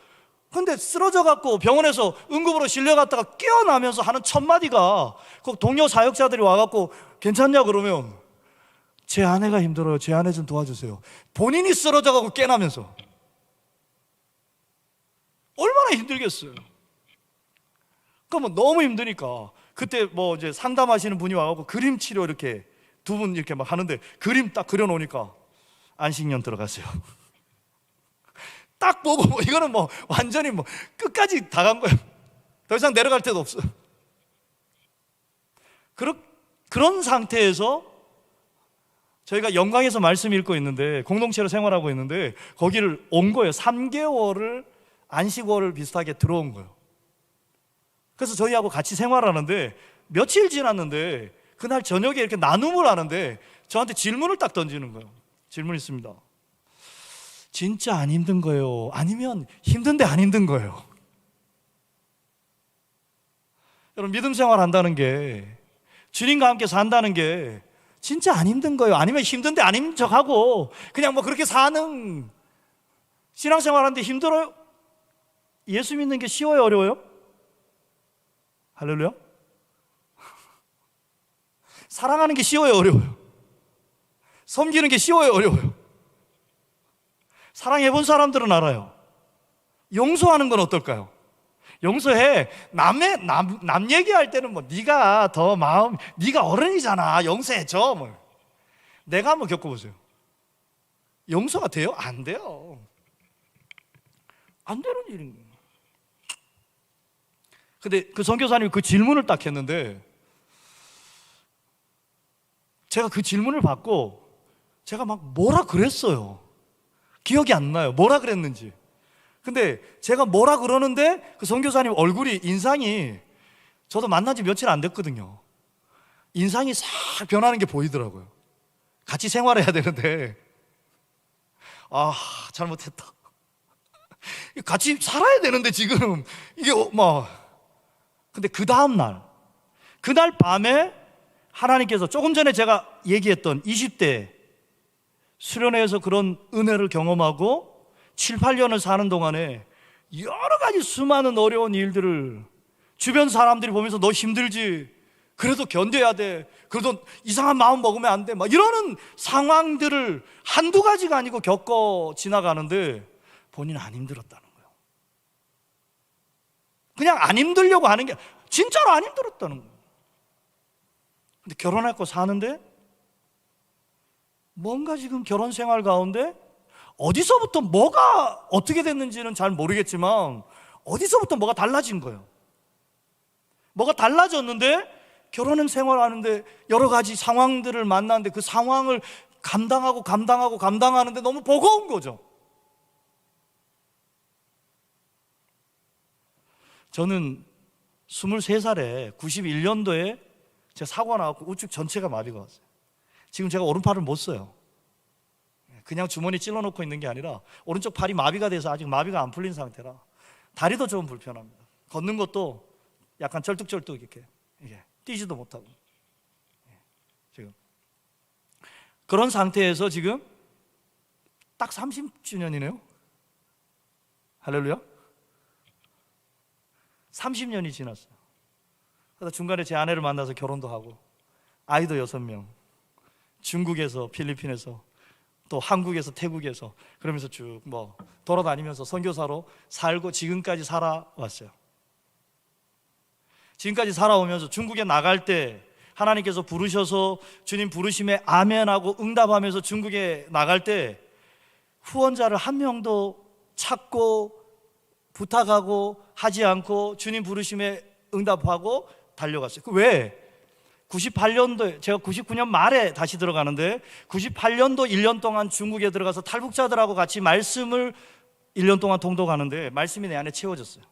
A: 근데 쓰러져 갖고 병원에서 응급으로 실려갔다가 깨어나면서 하는 첫 마디가 그 동료 사역자들이 와갖고 괜찮냐 그러면 제 아내가 힘들어요. 제 아내 좀 도와주세요. 본인이 쓰러져 갖고 깨나면서 얼마나 힘들겠어요. 그러면 너무 힘드니까 그때 뭐 이제 상담하시는 분이 와갖고 그림 치료 이렇게 두 분 이렇게 막 하는데 그림 딱 그려놓으니까 안식년 들어가세요. 딱 보고 뭐 이거는 뭐 완전히 뭐 끝까지 다 간 거예요. 더 이상 내려갈 데도 없어요. 그런 상태에서 저희가 영광에서 말씀 읽고 있는데 공동체로 생활하고 있는데 거기를 온 거예요. 3개월을 안식월을 비슷하게 들어온 거예요. 그래서 저희하고 같이 생활하는데 며칠 지났는데 그날 저녁에 이렇게 나눔을 하는데 저한테 질문을 딱 던지는 거예요. 질문이 있습니다. 진짜 안 힘든 거예요? 아니면 힘든데 안 힘든 거예요? 여러분, 믿음 생활 한다는 게, 주님과 함께 산다는 게 진짜 안 힘든 거예요? 아니면 힘든데 안 힘든 척하고 그냥 뭐 그렇게 사는, 신앙생활 하는데 힘들어요? 예수 믿는 게 쉬워요, 어려워요? 할렐루야? 사랑하는 게 쉬워요, 어려워요? 섬기는 게 쉬워요, 어려워요? 사랑해본 사람들은 알아요. 용서하는 건 어떨까요? 용서해. 남 얘기할 때는 뭐 네가 더 마음, 네가 어른이잖아, 용서해줘. 뭐 내가 한번 겪어보세요. 용서가 돼요? 안 돼요. 안 되는 일인 거예요. 근데 그 선교사님이 그 질문을 딱 했는데, 제가 그 질문을 받고 제가 막 뭐라 그랬어요. 기억이 안 나요, 뭐라 그랬는지. 근데 제가 뭐라 그러는데 그 선교사님 얼굴이, 인상이, 저도 만난 지 며칠 안 됐거든요. 인상이 싹 변하는 게 보이더라고요. 같이 생활해야 되는데, 아, 잘못했다. 같이 살아야 되는데 지금 이게 근데 그 다음날, 그날 밤에 하나님께서, 조금 전에 제가 얘기했던 20대 수련회에서 그런 은혜를 경험하고 7, 8년을 사는 동안에 여러 가지 수많은 어려운 일들을 주변 사람들이 보면서 너 힘들지? 그래도 견뎌야 돼. 그래도 이상한 마음 먹으면 안 돼. 막 이러는 상황들을 한두 가지가 아니고 겪어 지나가는데 본인은 안 힘들었다는 거예요. 그냥 안 힘들려고 하는 게, 진짜로 안 힘들었다는 거예요. 근데 결혼했고 사는데 뭔가 지금 결혼 생활 가운데 어디서부터 뭐가 어떻게 됐는지는 잘 모르겠지만 어디서부터 뭐가 달라진 거예요. 뭐가 달라졌는데 결혼 생활하는데 여러 가지 상황들을 만났는데 그 상황을 감당하는데 너무 버거운 거죠. 저는 23살에 91년도에 제가 사고가 나갖고 우측 전체가 마비가 왔어요. 지금 제가 오른팔을 못 써요. 그냥 주머니 찔러놓고 있는 게 아니라 오른쪽 팔이 마비가 돼서 아직 마비가 안 풀린 상태라 다리도 좀 불편합니다. 걷는 것도 약간 쩔뚝쩔뚝 이렇게 뛰지도 못하고, 지금 그런 상태에서 지금 딱 30주년이네요. 할렐루야. 30년이 지났어요. 그래서 중간에 제 아내를 만나서 결혼도 하고 아이도 6명, 중국에서, 필리핀에서, 또 한국에서, 태국에서, 그러면서 쭉 돌아다니면서 선교사로 살고 지금까지 살아왔어요. 지금까지 살아오면서 중국에 나갈 때 하나님께서 부르셔서 주님 부르심에 아멘하고 응답하면서 중국에 나갈 때 후원자를 한 명도 찾고 부탁하고 하지 않고 주님 부르심에 응답하고 달려갔어요. 왜? 98년도에, 제가 99년 말에 다시 들어가는데 98년도 1년 동안 중국에 들어가서 탈북자들하고 같이 말씀을 1년 동안 통독하는데 말씀이 내 안에 채워졌어요.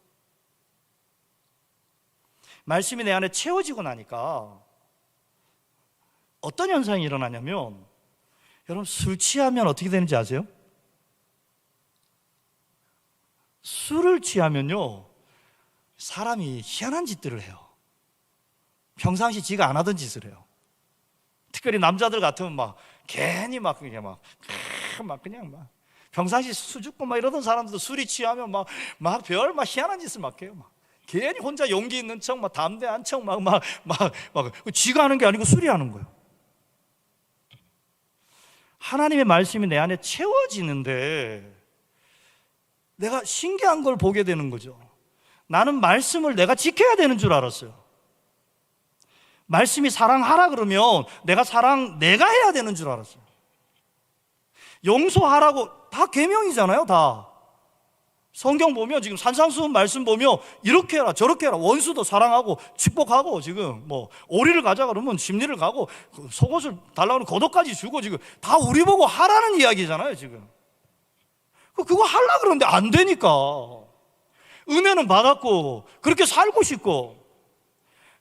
A: 말씀이 내 안에 채워지고 나니까 어떤 현상이 일어나냐면, 여러분, 술 취하면 어떻게 되는지 아세요? 술을 취하면요, 사람이 희한한 짓들을 해요. 평상시 지가 안 하던 짓을 해요. 특별히 남자들 같으면 괜히 그냥 평상시 수줍고 이러던 사람들도 술이 취하면 별 희한한 짓을 해요. 괜히 혼자 용기 있는 척, 담대한 척, 지가 하는 게 아니고 술이 하는 거예요. 하나님의 말씀이 내 안에 채워지는데 내가 신기한 걸 보게 되는 거죠. 나는 말씀을 내가 지켜야 되는 줄 알았어요. 말씀이 사랑하라 그러면 내가 해야 되는 줄 알았어요. 용서하라고 다 계명이잖아요, 다. 성경 보면 지금 산상수훈 말씀 보면 이렇게 해라 저렇게 해라, 원수도 사랑하고 축복하고, 지금 오리를 가자 그러면 심리를 가고 속옷을 달라고 하면 겉옷까지 주고, 지금 다 우리 보고 하라는 이야기잖아요. 지금 그거 하려고 그러는데 안 되니까. 은혜는 받았고 그렇게 살고 싶고.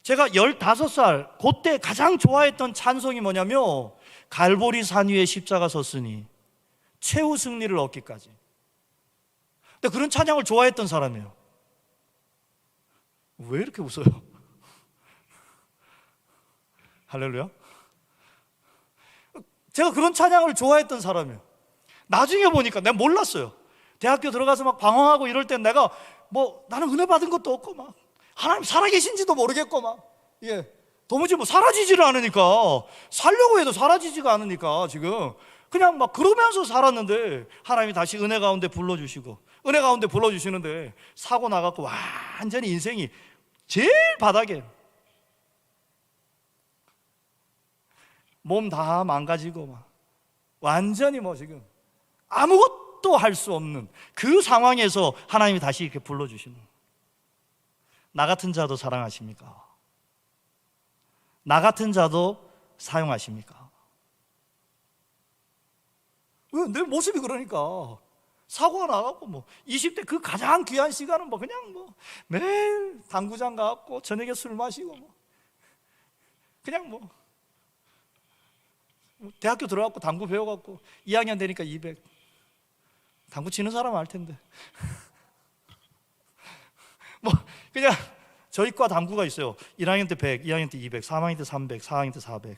A: 제가 15살 그때 가장 좋아했던 찬송이 뭐냐면 갈보리 산 위에 십자가 섰으니 최후 승리를 얻기까지. 근데 그런 찬양을 좋아했던 사람이에요. 왜 이렇게 웃어요? 할렐루야. 제가 그런 찬양을 좋아했던 사람이에요. 나중에 보니까 내가 몰랐어요. 대학교 들어가서 막 방황하고 이럴 땐 내가 나는 은혜 받은 것도 없고 막 하나님 살아계신지도 모르겠고 막 도무지 사라지지를 않으니까, 살려고 해도 사라지지가 않으니까 지금 그냥 막 그러면서 살았는데 하나님이 다시 은혜 가운데 불러주시고 은혜 가운데 불러주시는데 사고 나갖고 완전히 인생이 제일 바닥에 몸 다 망가지고 막 완전히 지금 아무것도 할 수 없는 그 상황에서 하나님이 다시 이렇게 불러주시는, 나 같은 자도 사랑하십니까? 나 같은 자도 사용하십니까? 왜? 내 모습이 그러니까. 사고가 나갖고 20대 그 가장 귀한 시간은 그냥 매일 당구장 가갖고 저녁에 술 마시고 그냥 대학교 들어갖고 당구 배워갖고 2학년 되니까 200. 당구 치는 사람은 알 텐데. 그냥 저희 과 당구가 있어요. 1학년 때 100, 2학년 때 200, 3학년 때 300, 4학년 때 400.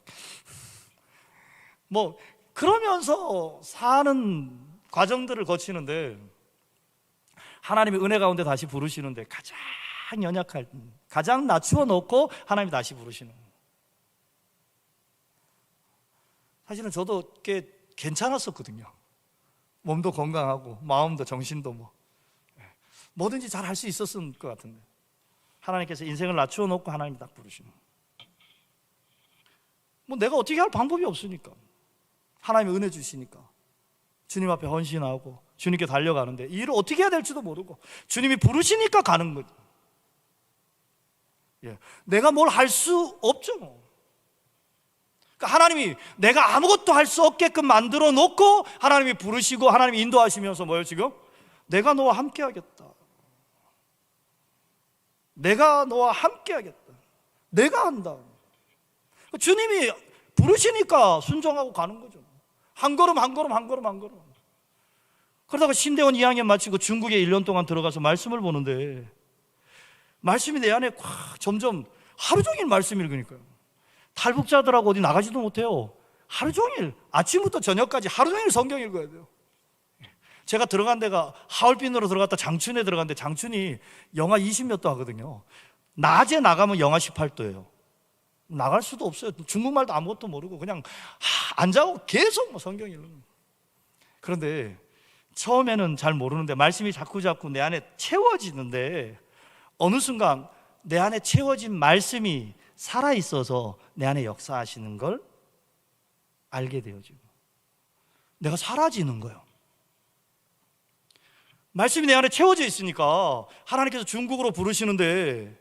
A: 그러면서 사는 과정들을 거치는데 하나님의 은혜 가운데 다시 부르시는데 가장 연약할, 가장 낮추어 놓고 하나님이 다시 부르시는. 사실은 저도 꽤 괜찮았었거든요. 몸도 건강하고 마음도 정신도 뭐든지 잘 할 수 있었을 것 같은데 하나님께서 인생을 낮추어 놓고 하나님이 딱 부르시는. 내가 어떻게 할 방법이 없으니까 하나님이 은혜 주시니까 주님 앞에 헌신하고 주님께 달려가는데 이 일을 어떻게 해야 될지도 모르고 주님이 부르시니까 가는 거죠. 내가 뭘 할 수 없죠. 그러니까 하나님이 내가 아무것도 할 수 없게끔 만들어 놓고 하나님이 부르시고 하나님이 인도하시면서 뭐예요 지금? 내가 너와 함께 하겠다. 내가 너와 함께 하겠다. 내가 한다. 주님이 부르시니까 순종하고 가는 거죠. 한 걸음 한 걸음 한 걸음 한 걸음. 그러다가 신대원 2학년 마치고 중국에 1년 동안 들어가서 말씀을 보는데 말씀이 내 안에 점점 하루 종일 말씀이 읽으니까요. 탈북자들하고 어디 나가지도 못해요. 하루 종일 아침부터 저녁까지 하루 종일 성경 읽어야 돼요. 제가 들어간 데가 하얼빈으로 들어갔다 장춘에 들어갔는데 장춘이 영하 20몇 도 하거든요. 낮에 나가면 영하 18도예요. 나갈 수도 없어요. 중국말도 아무것도 모르고 그냥 앉아고 계속 성경 읽는. 그런데 처음에는 잘 모르는데 말씀이 자꾸 내 안에 채워지는데 어느 순간 내 안에 채워진 말씀이 살아있어서 내 안에 역사하시는 걸 알게 돼요. 지금 내가 사라지는 거예요. 말씀이 내 안에 채워져 있으니까 하나님께서 중국으로 부르시는데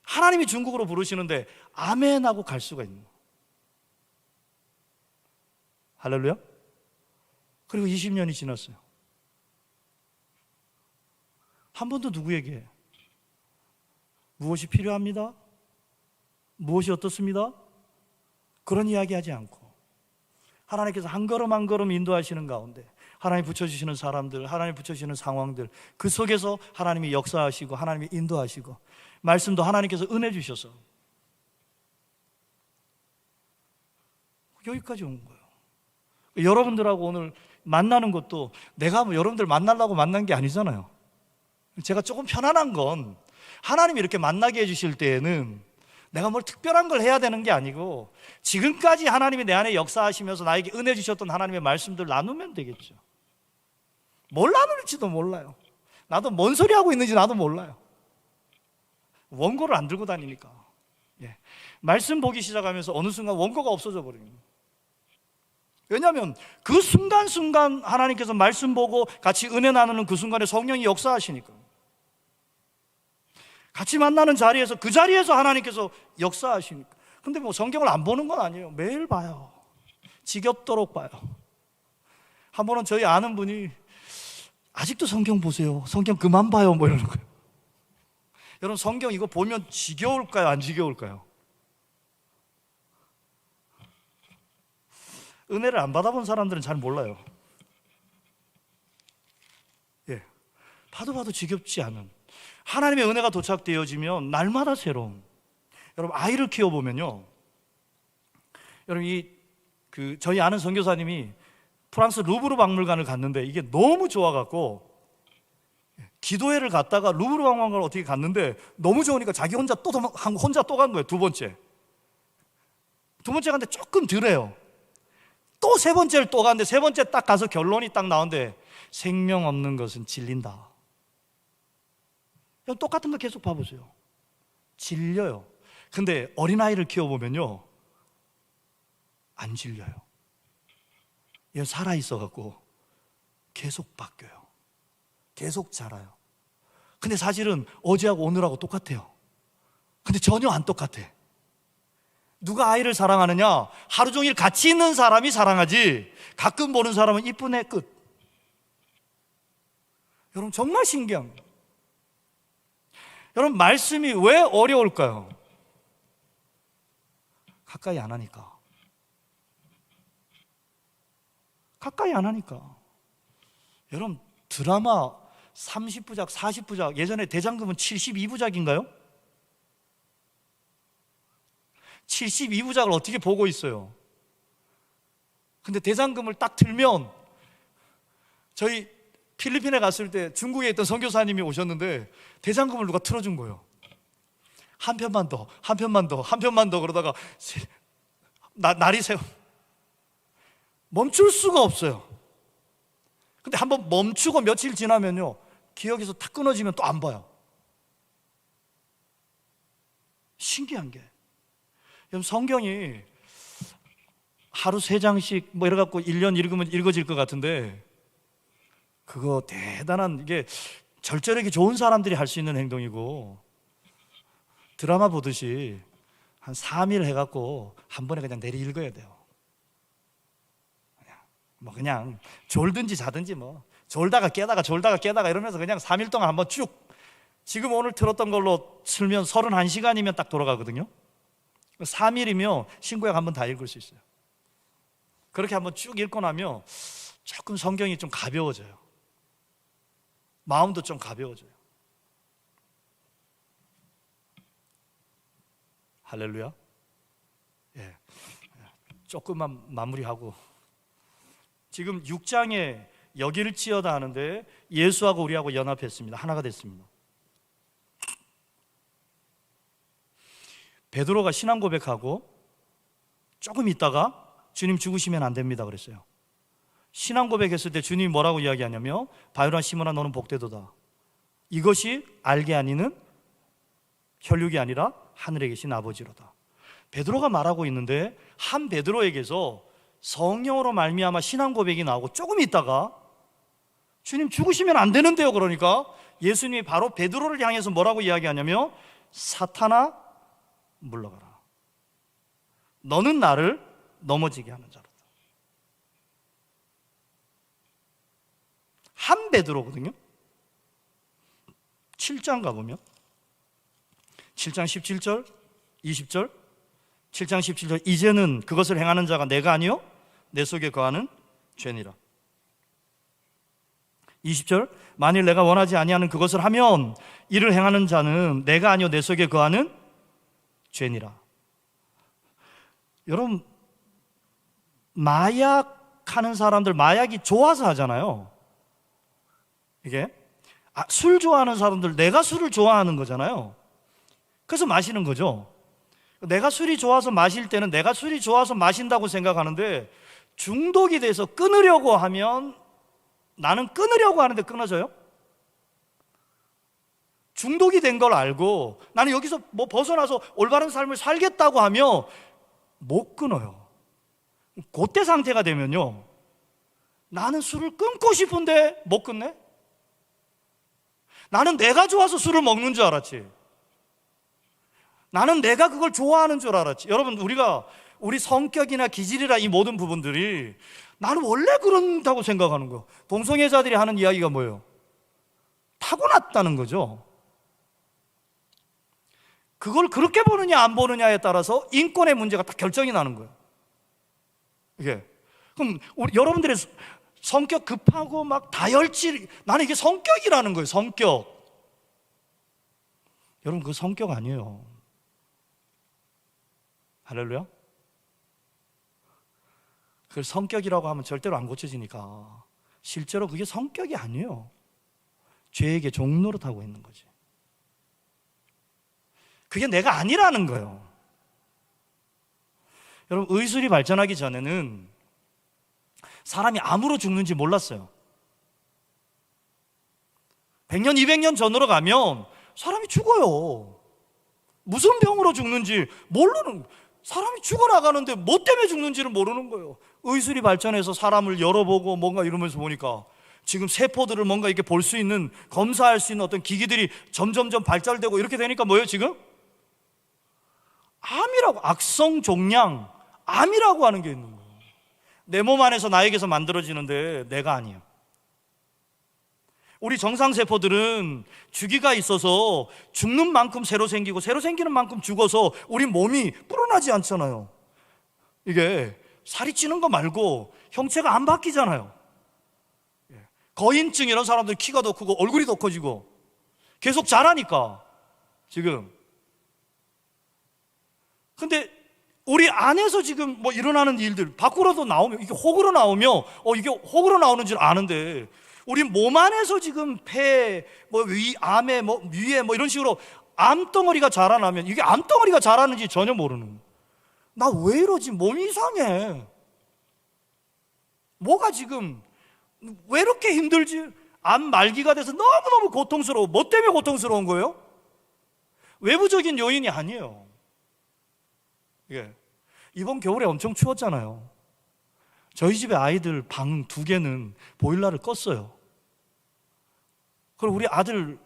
A: 하나님이 중국으로 부르시는데 아멘 하고 갈 수가 있는 거예요. 할렐루야. 그리고 20년이 지났어요. 한 번도 누구에게 무엇이 필요합니다? 무엇이 어떻습니다? 그런 이야기 하지 않고 하나님께서 한 걸음 한 걸음 인도하시는 가운데 하나님 붙여주시는 사람들, 하나님 붙여주시는 상황들, 그 속에서 하나님이 역사하시고 하나님이 인도하시고 말씀도 하나님께서 은혜 주셔서 여기까지 온 거예요. 여러분들하고 오늘 만나는 것도 내가 여러분들 만나려고 만난 게 아니잖아요. 제가 조금 편안한 건 하나님이 이렇게 만나게 해주실 때에는 내가 뭘 특별한 걸 해야 되는 게 아니고 지금까지 하나님이 내 안에 역사하시면서 나에게 은혜 주셨던 하나님의 말씀들 나누면 되겠죠. 뭘 나눌지도 몰라요. 나도 뭔 소리 하고 있는지 나도 몰라요. 원고를 안 들고 다니니까. 말씀 보기 시작하면서 어느 순간 원고가 없어져 버립니다. 왜냐하면 그 순간순간 하나님께서 말씀 보고 같이 은혜 나누는 그 순간에 성령이 역사하시니까. 같이 만나는 자리에서 그 자리에서 하나님께서 역사하시니까. 근데 성경을 안 보는 건 아니에요. 매일 봐요. 지겹도록 봐요. 한 번은 저희 아는 분이 아직도 성경 보세요. 성경 그만 봐요. 이러는 거예요. 여러분 성경 이거 보면 지겨울까요? 안 지겨울까요? 은혜를 안 받아본 사람들은 잘 몰라요. 봐도 지겹지 않은 하나님의 은혜가 도착되어지면 날마다 새로운. 여러분, 아이를 키워보면요, 여러분 저희 아는 선교사님이 프랑스 루브르 박물관을 갔는데 이게 너무 좋아갖고 기도회를 갔다가 루브르 박물관을 어떻게 갔는데 너무 좋으니까 자기 혼자 또 간 거예요. 두 번째 갔는데 조금 덜해요. 또 세 번째를 또 갔는데 세 번째 딱 가서 결론이 딱 나오는데 생명 없는 것은 질린다. 똑같은 거 계속 봐보세요. 질려요. 근데 어린아이를 키워보면요, 안 질려요. 얘 살아있어갖고 계속 바뀌어요. 계속 자라요. 근데 사실은 어제하고 오늘하고 똑같아요. 근데 전혀 안 똑같아. 누가 아이를 사랑하느냐? 하루 종일 같이 있는 사람이 사랑하지, 가끔 보는 사람은 이쁘네 끝. 여러분, 정말 신기한 거예요. 여러분, 말씀이 왜 어려울까요? 가까이 안 하니까. 가까이 안 하니까. 여러분, 드라마 30부작, 40부작, 예전에 대장금은 72부작인가요? 72부작을 어떻게 보고 있어요? 근데 대장금을 딱 틀면, 저희 필리핀에 갔을 때 중국에 있던 선교사님이 오셨는데 대장금을 누가 틀어준 거예요. 한 편만 더, 한 편만 더, 한 편만 더 그러다가 날이 새워. 멈출 수가 없어요. 근데 한번 멈추고 며칠 지나면요, 기억에서 탁 끊어지면 또 안 봐요. 신기한 게, 성경이 하루 3장씩 뭐 이래갖고 1년 읽으면 읽어질 것 같은데, 그거 대단한, 이게 절절하게 좋은 사람들이 할 수 있는 행동이고, 드라마 보듯이 한 3일 해갖고 한 번에 그냥 내리 읽어야 돼요. 그냥 졸든지 자든지 졸다가 깨다가 졸다가 깨다가 이러면서 그냥 3일 동안 한번 쭉, 지금 오늘 틀었던 걸로 틀면 31시간이면 딱 돌아가거든요. 3일이면 신구약 한번 다 읽을 수 있어요. 그렇게 한번 쭉 읽고 나면 조금 성경이 좀 가벼워져요. 마음도 좀 가벼워져요. 할렐루야. 예. 조금만 마무리하고, 지금 6장에 여길지어다 하는데 예수하고 우리하고 연합했습니다. 하나가 됐습니다. 베드로가 신앙 고백하고 조금 있다가 주님 죽으시면 안 됩니다 그랬어요. 신앙 고백했을 때 주님이 뭐라고 이야기하냐면, 바요라 시몬아 너는 복되도다. 이것이 알게 아니는 혈육이 아니라 하늘에 계신 아버지로다. 베드로가 말하고 있는데 한 베드로에게서 성령으로 말미암아 신앙 고백이 나오고 조금 있다가 주님 죽으시면 안 되는데요. 그러니까 예수님이 바로 베드로를 향해서 뭐라고 이야기하냐면, 사탄아 물러가라. 너는 나를 넘어지게 하는 자로다. 한 베드로거든요. 7장 가보면 7장 17절 20절 7장 17절 이제는 그것을 행하는 자가 내가 아니요 내 속에 거하는 죄니라. 20절 만일 내가 원하지 아니하는 그것을 하면 이를 행하는 자는 내가 아니요 내 속에 거하는 죄니라. 여러분, 마약하는 사람들 마약이 좋아서 하잖아요. 이게 술 좋아하는 사람들 내가 술을 좋아하는 거잖아요. 그래서 마시는 거죠. 내가 술이 좋아서 마실 때는 내가 술이 좋아서 마신다고 생각하는데, 중독이 돼서 끊으려고 하면 나는 끊으려고 하는데 끊어져요? 중독이 된 걸 알고 나는 여기서 벗어나서 올바른 삶을 살겠다고 하면 못 끊어요. 그때 상태가 되면요, 나는 술을 끊고 싶은데 못 끊네? 나는 내가 좋아서 술을 먹는 줄 알았지. 나는 내가 그걸 좋아하는 줄 알았지. 여러분, 우리 성격이나 기질이나 이 모든 부분들이 나는 원래 그런다고 생각하는 거예요. 동성애자들이 하는 이야기가 뭐예요? 타고났다는 거죠. 그걸 그렇게 보느냐 안 보느냐에 따라서 인권의 문제가 딱 결정이 나는 거예요. 이게 그럼 여러분들의 성격 급하고 막 다혈질. 나는 이게 성격이라는 거예요. 성격. 여러분, 그 성격 아니에요. 할렐루야. 그걸 성격이라고 하면 절대로 안 고쳐지니까 실제로 그게 성격이 아니에요. 죄에게 종노릇하고 있는 거지. 그게 내가 아니라는 거예요. 여러분, 의술이 발전하기 전에는 사람이 암으로 죽는지 몰랐어요. 100년, 200년 전으로 가면 사람이 죽어요. 무슨 병으로 죽는지 모르는, 사람이 죽어나가는데 뭐 때문에 죽는지를 모르는 거예요. 의술이 발전해서 사람을 열어보고 뭔가 이러면서 보니까 지금 세포들을 뭔가 이렇게 볼 수 있는, 검사할 수 있는 어떤 기기들이 점점점 발달되고 이렇게 되니까 뭐예요, 지금? 암이라고, 악성 종양, 암이라고 하는 게 있는 거예요. 내 몸 안에서 나에게서 만들어지는데 내가 아니에요. 우리 정상세포들은 주기가 있어서 죽는 만큼 새로 생기고 새로 생기는 만큼 죽어서 우리 몸이 불어나지 않잖아요. 이게 살이 찌는 거 말고 형체가 안 바뀌잖아요. 거인증 이런 사람들 키가 더 크고 얼굴이 더 커지고 계속 자라니까 지금. 근데 우리 안에서 지금 뭐 일어나는 일들 밖으로도 나오면 이게 혹으로 나오면 이게 혹으로 나오는 줄 아는데 우리 몸 안에서 지금 폐, 뭐 위, 암에, 뭐 위에 뭐 이런 식으로 암덩어리가 자라나면 이게 암덩어리가 자라는지 전혀 모르는. 나 왜 이러지? 몸이 이상해. 뭐가 지금 왜 이렇게 힘들지? 암 말기가 돼서 너무너무 고통스러워. 뭐 때문에 고통스러운 거예요? 외부적인 요인이 아니에요. 예. 이번 겨울에 엄청 추웠잖아요. 저희 집에 아이들 방 2개는 보일러를 껐어요. 그리고 우리 아들은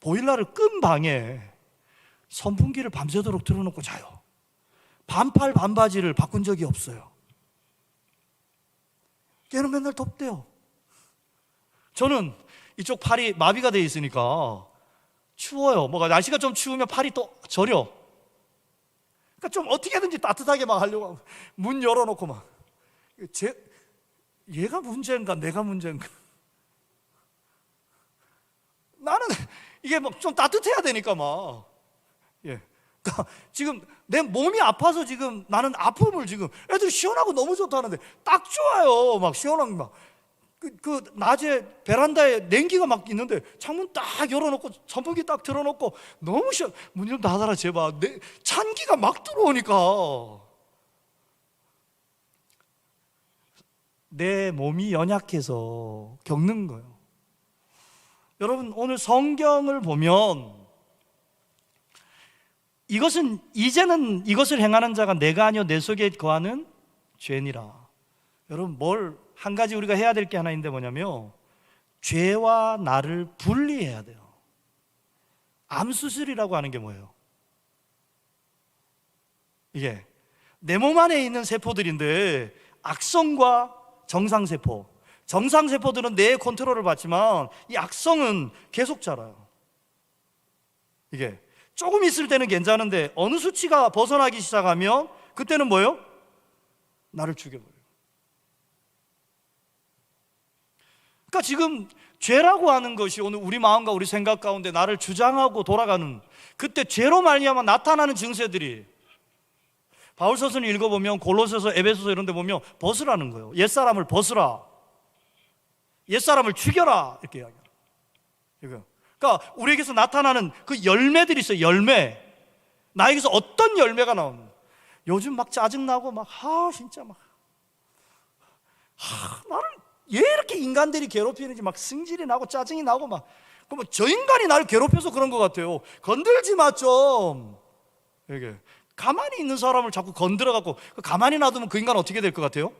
A: 보일러를 끈 방에 선풍기를 밤새도록 틀어놓고 자요. 반팔 반바지를 바꾼 적이 없어요. 걔는 맨날 덥대요. 저는 이쪽 팔이 마비가 돼 있으니까 추워요. 뭐가 날씨가 좀 추우면 팔이 또 저려. 그러니까 좀 어떻게든지 따뜻하게 막 하려고 하고 문 열어놓고 막 얘가 문제인가 내가 문제인가. 나는 이게 막 좀 따뜻해야 되니까 막. 예. 그러니까 지금 내 몸이 아파서 지금 나는 아픔을 지금 애들이 시원하고 너무 좋다는데 딱 좋아요. 막 시원한 막. 그 낮에 베란다에 냉기가 막 있는데 창문 딱 열어놓고 선풍기 딱 틀어놓고 너무 시원. 문 좀 닫아라 제발. 찬기가 막 들어오니까 내 몸이 연약해서 겪는 거예요. 여러분, 오늘 성경을 보면 이제는 이것을 행하는 자가 내가 아니요 내 속에 거하는 죄니라. 여러분, 한 가지 우리가 해야 될 게 하나 있는데 뭐냐면 죄와 나를 분리해야 돼요. 암수술이라고 하는 게 뭐예요? 이게 내 몸 안에 있는 세포들인데 악성과 정상세포. 정상세포들은 내 컨트롤을 받지만 이 악성은 계속 자라요. 이게 조금 있을 때는 괜찮은데 어느 수치가 벗어나기 시작하면 그때는 뭐예요? 나를 죽여버려요. 그러니까 지금 죄라고 하는 것이 오늘 우리 마음과 우리 생각 가운데 나를 주장하고 돌아가는, 그때 죄로 말미암아 나타나는 증세들이, 바울서서는 읽어보면 골로새서, 에베소서 이런 데 보면 벗으라는 거예요. 옛사람을 벗으라, 옛사람을 죽여라, 이렇게 이야기해요. 그러니까 우리에게서 나타나는 그 열매들이 있어요. 열매. 나에게서 어떤 열매가 나오는 거예요. 요즘 막 짜증나고 막 진짜 막 나를 왜 이렇게 인간들이 괴롭히는지 막 승질이 나고 짜증이 나고 막, 그러면 저 인간이 나를 괴롭혀서 그런 것 같아요. 건들지 마 좀. 이게 가만히 있는 사람을 자꾸 건드려갖고 가만히 놔두면 그 인간 어떻게 될 것 같아요?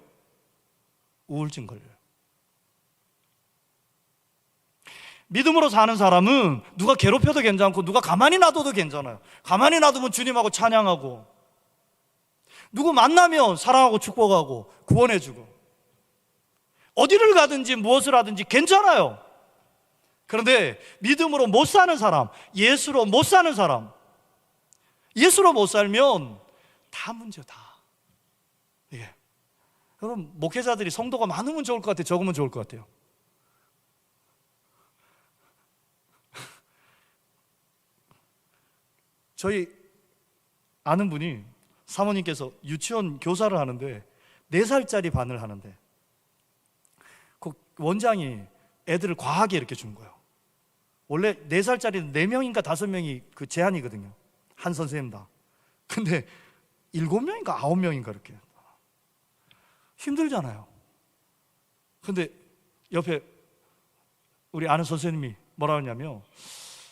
A: 우울증 걸려요. 믿음으로 사는 사람은 누가 괴롭혀도 괜찮고 누가 가만히 놔둬도 괜찮아요. 가만히 놔두면 주님하고 찬양하고, 누구 만나면 사랑하고 축복하고 구원해주고, 어디를 가든지 무엇을 하든지 괜찮아요. 그런데 믿음으로 못 사는 사람, 예수로 못 사는 사람, 예수로 못 살면 다 문제다. 예. 여러분, 목회자들이 성도가 많으면 좋을 것 같아요? 적으면 좋을 것 같아요? 저희 아는 분이, 사모님께서 유치원 교사를 하는데 4살짜리 반을 하는데 그 원장이 애들을 과하게 이렇게 준 거예요. 원래 4살짜리는 4명인가 5명이 그 제한이거든요, 한 선생님당. 근데 7명인가 9명인가 이렇게. 힘들잖아요. 근데 옆에 우리 아는 선생님이 뭐라 하냐면,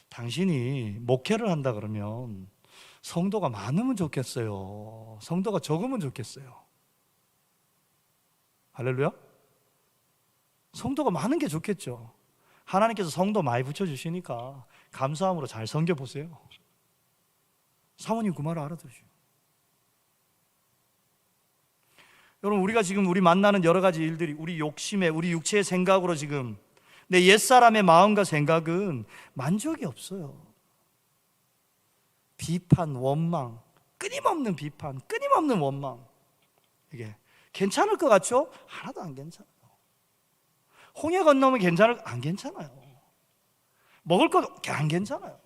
A: 당신이 목회를 한다 그러면 성도가 많으면 좋겠어요, 성도가 적으면 좋겠어요? 할렐루야? 성도가 많은 게 좋겠죠. 하나님께서 성도 많이 붙여주시니까 감사함으로 잘 섬겨보세요. 사모님 그 말을 알아들으시오. 여러분, 우리가 지금 우리 만나는 여러 가지 일들이 우리 욕심에, 우리 육체의 생각으로 지금 내 옛사람의 마음과 생각은 만족이 없어요. 비판, 원망, 끊임없는 비판, 끊임없는 원망. 이게 괜찮을 것 같죠? 하나도 안 괜찮아요. 홍해 건너면 안 괜찮아요. 먹을 것 안 괜찮아요.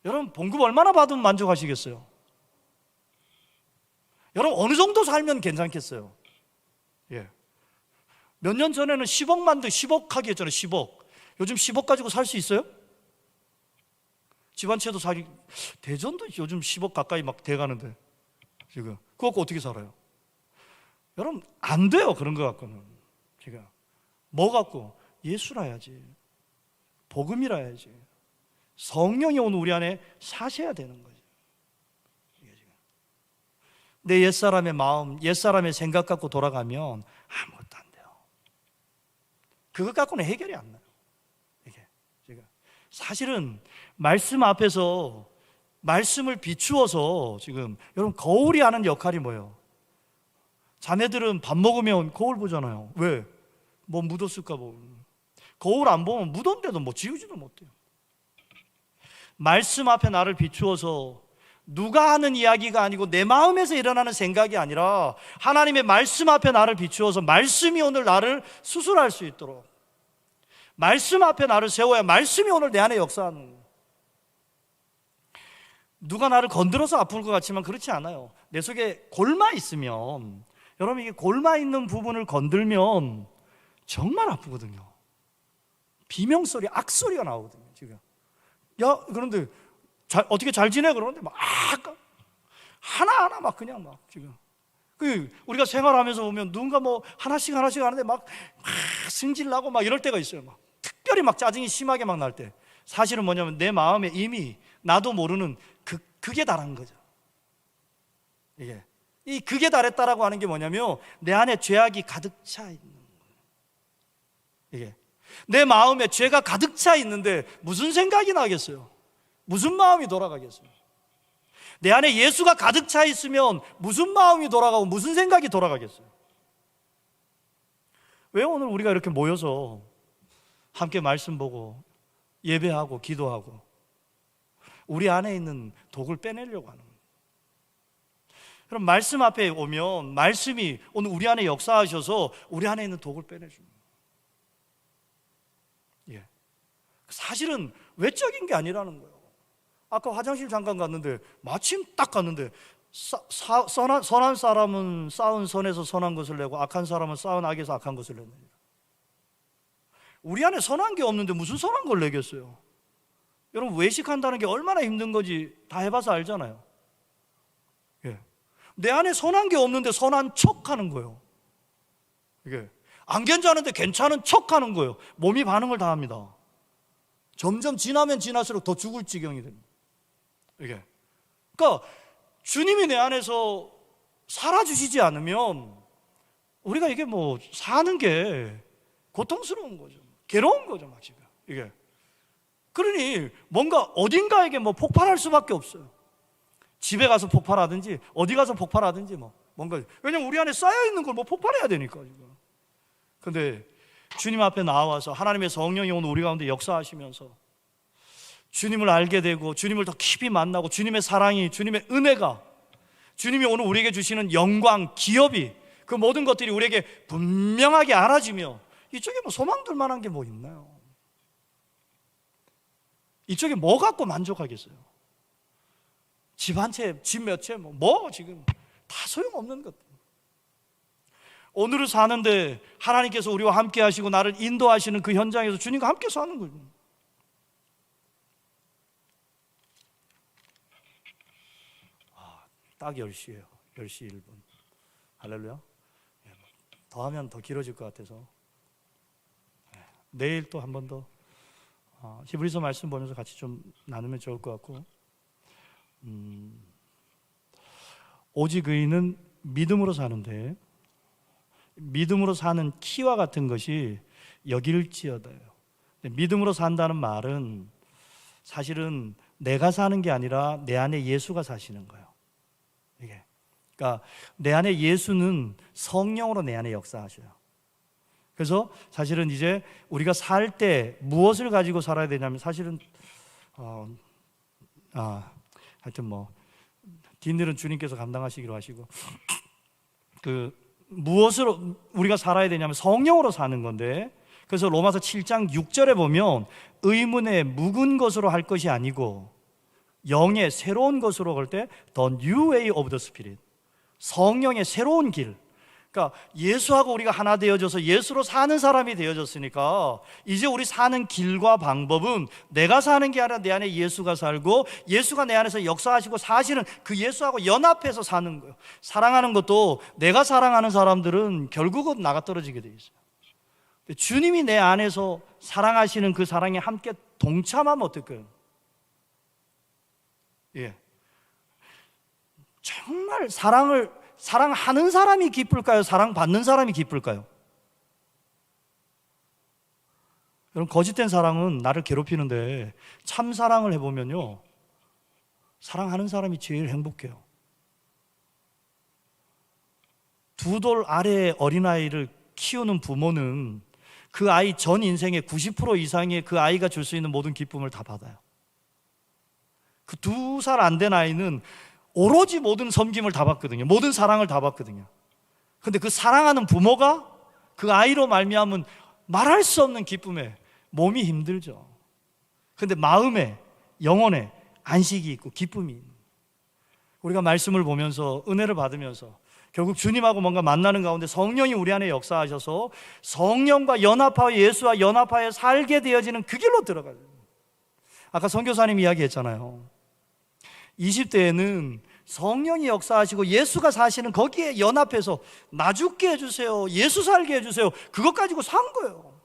A: 여러분, 봉급 얼마나 받으면 만족하시겠어요? 여러분, 어느 정도 살면 괜찮겠어요? 예. 몇 년 전에는 10억만 더 10억 하기 했잖아요. 10억. 요즘 10억 가지고 살 수 있어요? 집 한 채도 사기, 대전도 요즘 10억 가까이 막 돼가는데 지금 그거 갖고 어떻게 살아요? 여러분, 안 돼요. 그런 거 갖고는. 제가 뭐 갖고? 예수라 해야지, 복음이라 해야지, 성령이 오늘 우리 안에 사셔야 되는 거죠. 내 옛사람의 마음, 옛사람의 생각 갖고 돌아가면 아무것도 안 돼요. 그것 갖고는 해결이 안 나요. 이게 제가 사실은 말씀 앞에서 말씀을 비추어서 지금 여러분, 거울이 하는 역할이 뭐예요? 자매들은 밥 먹으면 거울 보잖아요. 왜? 뭐 묻었을까 봐. 거울 안 보면 묻었는데도 뭐 지우지도 못해요. 말씀 앞에 나를 비추어서 누가 하는 이야기가 아니고 내 마음에서 일어나는 생각이 아니라 하나님의 말씀 앞에 나를 비추어서 말씀이 오늘 나를 수술할 수 있도록, 말씀 앞에 나를 세워야 말씀이 오늘 내 안에 역사하는 거예요. 누가 나를 건드려서 아플 것 같지만 그렇지 않아요. 내 속에 골마 있으면, 여러분, 이게 골마 있는 부분을 건들면 정말 아프거든요. 비명소리, 악소리가 나오거든요. 지금 야, 그런데 어떻게 잘 지내? 그러는데 막 하나하나 막 그냥 막 지금 우리가 생활하면서 보면 누군가 뭐 하나씩 하는데 막 승질나고 막 이럴 때가 있어요. 막 특별히 막 짜증이 심하게 막 날 때, 사실은 뭐냐면 내 마음에 이미 나도 모르는 극에 달한 거죠. 이게 이 극에 달했다라고 하는 게 뭐냐면 내 안에 죄악이 가득 차 있는 거예요. 이게 내 마음에 죄가 가득 차 있는데 무슨 생각이 나겠어요? 무슨 마음이 돌아가겠어요? 내 안에 예수가 가득 차 있으면 무슨 마음이 돌아가고 무슨 생각이 돌아가겠어요? 왜 오늘 우리가 이렇게 모여서 함께 말씀 보고 예배하고 기도하고 우리 안에 있는 독을 빼내려고 하는 거예요? 그럼 말씀 앞에 오면 말씀이 오늘 우리 안에 역사하셔서 우리 안에 있는 독을 빼내줍니다. 예. 사실은 외적인 게 아니라는 거예요. 아까 화장실 잠깐 갔는데 마침 딱 갔는데 선한 사람은 쌓은 선에서 선한 것을 내고 악한 사람은 쌓은 악에서 악한 것을 냅니다. 우리 안에 선한 게 없는데 무슨 선한 걸 내겠어요? 여러분, 외식한다는 게 얼마나 힘든 건지 다 해봐서 알잖아요. 예. 내 안에 선한 게 없는데 선한 척하는 거예요. 이게 안 괜찮은데 괜찮은 척하는 거예요. 몸이 반응을 다 합니다. 점점 지나면 지날수록 더 죽을 지경이 됩니다. 이게 그러니까 주님이 내 안에서 살아주시지 않으면 우리가 이게 뭐 사는 게 고통스러운 거죠. 괴로운 거죠, 막 지금 이게. 그러니 뭔가 어딘가에게 뭐 폭발할 수밖에 없어요. 집에 가서 폭발하든지 어디 가서 폭발하든지 뭐 뭔가, 왜냐면 우리 안에 쌓여 있는 걸 뭐 폭발해야 되니까 지금. 근데 주님 앞에 나와서 하나님의 성령이 오늘 우리 가운데 역사하시면서 주님을 알게 되고 주님을 더 깊이 만나고 주님의 사랑이, 주님의 은혜가, 주님이 오늘 우리에게 주시는 영광, 기업이 그 모든 것들이 우리에게 분명하게 알아지며 이쪽에 뭐 소망 둘 만한 게 뭐 있나요? 이쪽에 뭐 갖고 만족하겠어요? 집 한 채, 집 몇 채, 뭐 지금 다 소용없는 것들. 오늘을 사는데 하나님께서 우리와 함께 하시고 나를 인도하시는 그 현장에서 주님과 함께 사는 거죠. 딱 10시예요. 10시 1분. 할렐루야. 더 하면 더 길어질 것 같아서 내일 또 한 번 더 히브리서 말씀 보면서 같이 좀 나누면 좋을 것 같고, 오직 의인은 믿음으로 사는데 믿음으로 사는 키와 같은 것이 여길지어다요. 믿음으로 산다는 말은 사실은 내가 사는 게 아니라 내 안에 예수가 사시는 거예요. 이게 그러니까 내 안에 예수는 성령으로 내 안에 역사하셔요. 그래서 사실은 이제 우리가 살 때 무엇을 가지고 살아야 되냐면 사실은 하여튼 뭐 뒷일은 주님께서 감당하시기로 하시고 그 무엇으로 우리가 살아야 되냐면 성령으로 사는 건데, 그래서 로마서 7장 6절에 보면 의문의 묵은 것으로 할 것이 아니고 영의 새로운 것으로 할 때 The new way of the spirit, 성령의 새로운 길. 그러니까 예수하고 우리가 하나 되어져서 예수로 사는 사람이 되어졌으니까 이제 우리 사는 길과 방법은 내가 사는 게 아니라 내 안에 예수가 살고 예수가 내 안에서 역사하시고 사시는 그 예수하고 연합해서 사는 거예요. 사랑하는 것도 내가 사랑하는 사람들은 결국은 나가 떨어지게 돼 있어요. 주님이 내 안에서 사랑하시는 그 사랑에 함께 동참하면 어떨까요? 예. 정말 사랑하는 사람이 기쁠까요? 사랑받는 사람이 기쁠까요? 여러분, 거짓된 사랑은 나를 괴롭히는데 참 사랑을 해보면요, 사랑하는 사람이 제일 행복해요. 두 돌 아래의 어린아이를 키우는 부모는 그 아이 전 인생의 90% 이상의 그 아이가 줄 수 있는 모든 기쁨을 다 받아요. 그 2살 안 된 아이는 오로지 모든 섬김을 다 받거든요. 모든 사랑을 다 받거든요. 근데 그 사랑하는 부모가 그 아이로 말미암은 말할 수 없는 기쁨에 몸이 힘들죠. 근데 마음에, 영혼에 안식이 있고 기쁨이 있는, 우리가 말씀을 보면서 은혜를 받으면서 결국 주님하고 뭔가 만나는 가운데 성령이 우리 안에 역사하셔서 성령과 연합하여 예수와 연합하여 살게 되어지는 그 길로 들어가요. 아까 선교사님 이야기했잖아요. 20대에는 성령이 역사하시고 예수가 사시는 거기에 연합해서 나 죽게 해주세요, 예수 살게 해주세요, 그것 가지고 산 거예요.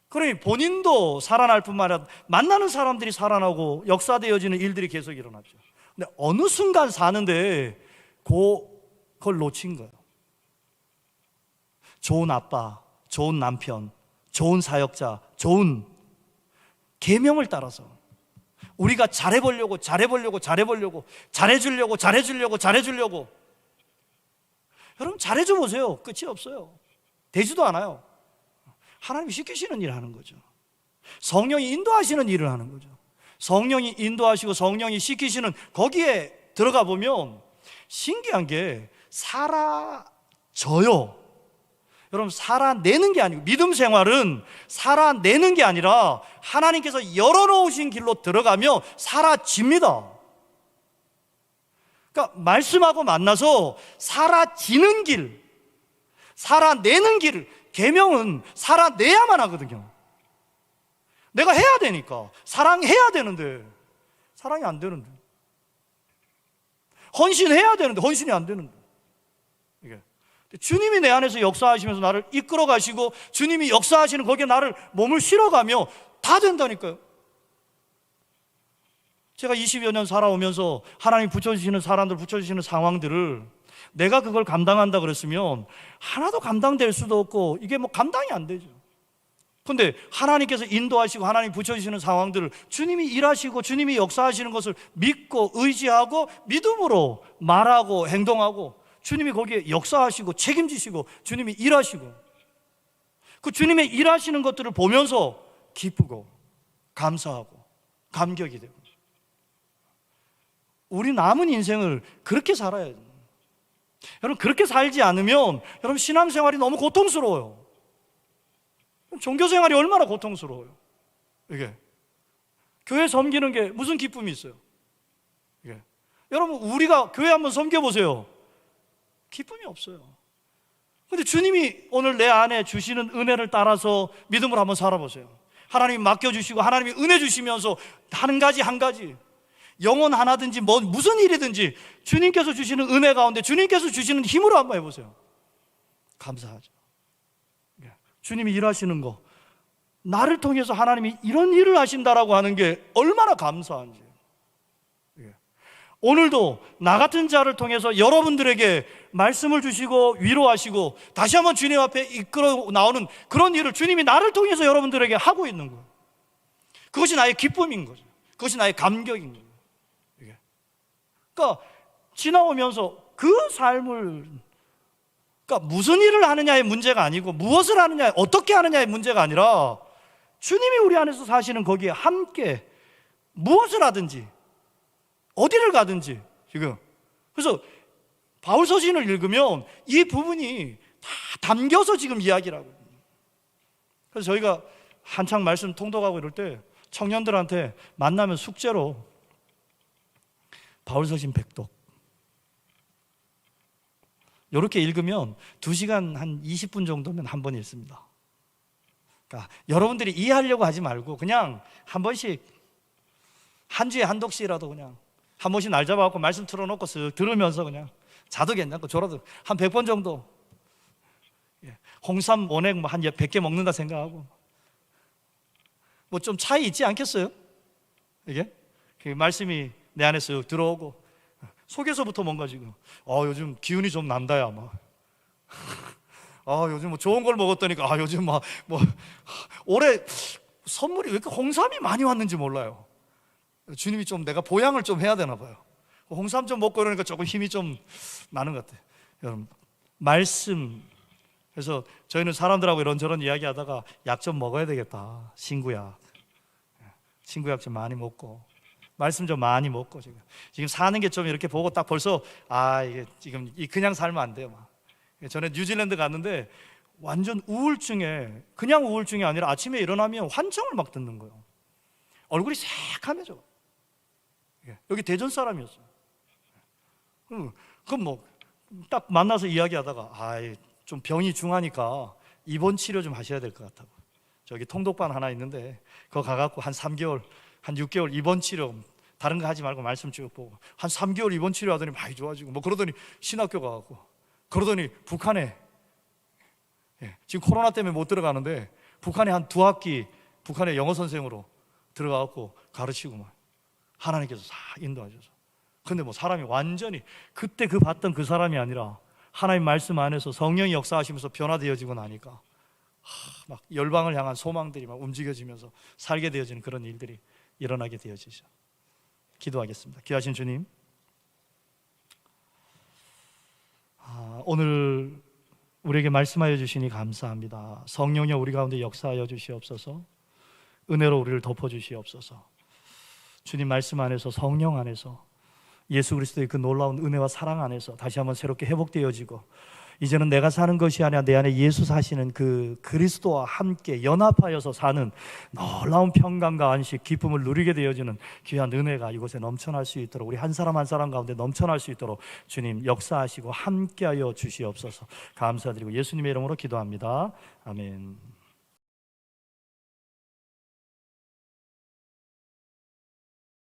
A: 그러니 본인도 살아날 뿐만 아니라 만나는 사람들이 살아나고 역사되어지는 일들이 계속 일어났죠. 근데 어느 순간 사는데 그걸 놓친 거예요. 좋은 아빠, 좋은 남편, 좋은 사역자, 좋은 계명을 따라서 우리가 잘해보려고 여러분, 잘해줘 보세요. 끝이 없어요. 되지도 않아요. 하나님이 시키시는 일을 하는 거죠. 성령이 인도하시는 일을 하는 거죠. 성령이 인도하시고 성령이 시키시는 거기에 들어가 보면 신기한 게 살아져요. 여러분, 살아내는 게 아니고, 믿음 생활은 살아내는 게 아니라 하나님께서 열어놓으신 길로 들어가며 사라집니다. 그러니까 말씀하고 만나서 사라지는 길, 살아내는 길, 계명은 살아내야만 하거든요. 내가 해야 되니까, 사랑해야 되는데 사랑이 안 되는데, 헌신해야 되는데 헌신이 안 되는데, 이게 주님이 내 안에서 역사하시면서 나를 이끌어 가시고 주님이 역사하시는 거기에 나를 몸을 실어가며 다 된다니까요. 제가 20여 년 살아오면서 하나님 붙여주시는 사람들, 붙여주시는 상황들을 내가 그걸 감당한다 그랬으면 하나도 감당될 수도 없고 이게 뭐 감당이 안 되죠. 근데 하나님께서 인도하시고 하나님 붙여주시는 상황들을 주님이 일하시고 주님이 역사하시는 것을 믿고 의지하고 믿음으로 말하고 행동하고 주님이 거기에 역사하시고 책임지시고 주님이 일하시고 그 주님의 일하시는 것들을 보면서 기쁘고 감사하고 감격이 되고, 우리 남은 인생을 그렇게 살아야 돼요. 여러분 그렇게 살지 않으면 여러분 신앙생활이 너무 고통스러워요. 종교생활이 얼마나 고통스러워요. 이게 교회 섬기는 게 무슨 기쁨이 있어요? 이게 여러분 우리가 교회 한번 섬겨보세요. 기쁨이 없어요. 근데 주님이 오늘 내 안에 주시는 은혜를 따라서 믿음으로 한번 살아보세요. 하나님이 맡겨주시고 하나님이 은혜 주시면서 한 가지 영혼 하나든지 무슨 일이든지 주님께서 주시는 은혜 가운데 주님께서 주시는 힘으로 한번 해보세요. 감사하죠. 주님이 일하시는 거, 나를 통해서 하나님이 이런 일을 하신다라고 하는 게 얼마나 감사한지. 오늘도 나 같은 자를 통해서 여러분들에게 말씀을 주시고 위로하시고 다시 한번 주님 앞에 이끌어 나오는 그런 일을 주님이 나를 통해서 여러분들에게 하고 있는 거예요. 그것이 나의 기쁨인 거죠. 그것이 나의 감격인 거예요. 그러니까 지나오면서 그 삶을, 그러니까 무슨 일을 하느냐의 문제가 아니고 무엇을 하느냐, 어떻게 하느냐의 문제가 아니라 주님이 우리 안에서 사시는 거기에 함께 무엇을 하든지 어디를 가든지 지금. 그래서 바울 서신을 읽으면 이 부분이 다 담겨서 지금 이야기를 하거든요. 그래서 저희가 한창 말씀 통독하고 이럴 때 청년들한테 만나면 숙제로 바울 서신 100독 이렇게 읽으면 2시간 한 20분 정도면 한 번 읽습니다. 그러니까 여러분들이 이해하려고 하지 말고 그냥 한 번씩 한 주에 한 독씩이라도 그냥 한 번씩 날 잡아갖고 말씀 틀어놓고 쓱 들으면서 그냥 자도 괜찮고 졸아도 한 100번 정도, 홍삼 원액 한 100개 먹는다 생각하고 뭐 좀 차이 있지 않겠어요? 이게 그 말씀이 내 안에 쓱 들어오고 속에서부터 뭔가 지금 요즘 기운이 좀 난다야 막. 요즘 뭐 좋은 걸 먹었다니까 요즘 뭐 올해 선물이 왜 이렇게 홍삼이 많이 왔는지 몰라요. 주님이 좀 내가 보양을 좀 해야 되나 봐요. 홍삼 좀 먹고 이러니까 조금 힘이 좀 나는 것 같아요. 여러분 말씀, 그래서 저희는 사람들하고 이런저런 이야기하다가 약 좀 먹어야 되겠다. 친구약 좀 많이 먹고 말씀 좀 많이 먹고 지금 사는 게 좀 이렇게 보고 딱 벌써 이게 지금 그냥 살면 안 돼요. 막. 전에 뉴질랜드 갔는데 완전 그냥 우울증이 아니라 아침에 일어나면 환청을 막 듣는 거예요. 얼굴이 새카매져. 여기 대전 사람이었어요. 그럼 뭐 딱 만나서 이야기하다가 좀 병이 중하니까 입원 치료 좀 하셔야 될 것 같다고. 저기 통독반 하나 있는데 그거 가갖고 한 3개월 한 6개월 입원 치료, 다른 거 하지 말고 말씀 쭉 보고 한 3개월 입원 치료하더니 많이 좋아지고 뭐 그러더니 신학교 가갖고 그러더니 북한에 지금 코로나 때문에 못 들어가는데 북한에 한 2학기 북한의 영어 선생으로 들어가갖고 가르치고 막 하나님께서 다 인도하셔서. 근데 뭐 사람이 완전히 그때 봤던 그 사람이 아니라 하나님 말씀 안에서 성령이 역사하시면서 변화되어지고 나니까 막 열방을 향한 소망들이 막 움직여지면서 살게 되어지는 그런 일들이 일어나게 되어지죠. 기도하겠습니다. 귀하신 주님, 오늘 우리에게 말씀하여 주시니 감사합니다. 성령이 우리 가운데 역사하여 주시옵소서. 은혜로 우리를 덮어 주시옵소서. 주님 말씀 안에서, 성령 안에서, 예수 그리스도의 그 놀라운 은혜와 사랑 안에서 다시 한번 새롭게 회복되어지고 이제는 내가 사는 것이 아니라 내 안에 예수 사시는 그 그리스도와 함께 연합하여서 사는 놀라운 평강과 안식, 기쁨을 누리게 되어지는 귀한 은혜가 이곳에 넘쳐날 수 있도록, 우리 한 사람 한 사람 가운데 넘쳐날 수 있도록 주님 역사하시고 함께하여 주시옵소서. 감사드리고 예수님의 이름으로 기도합니다. 아멘.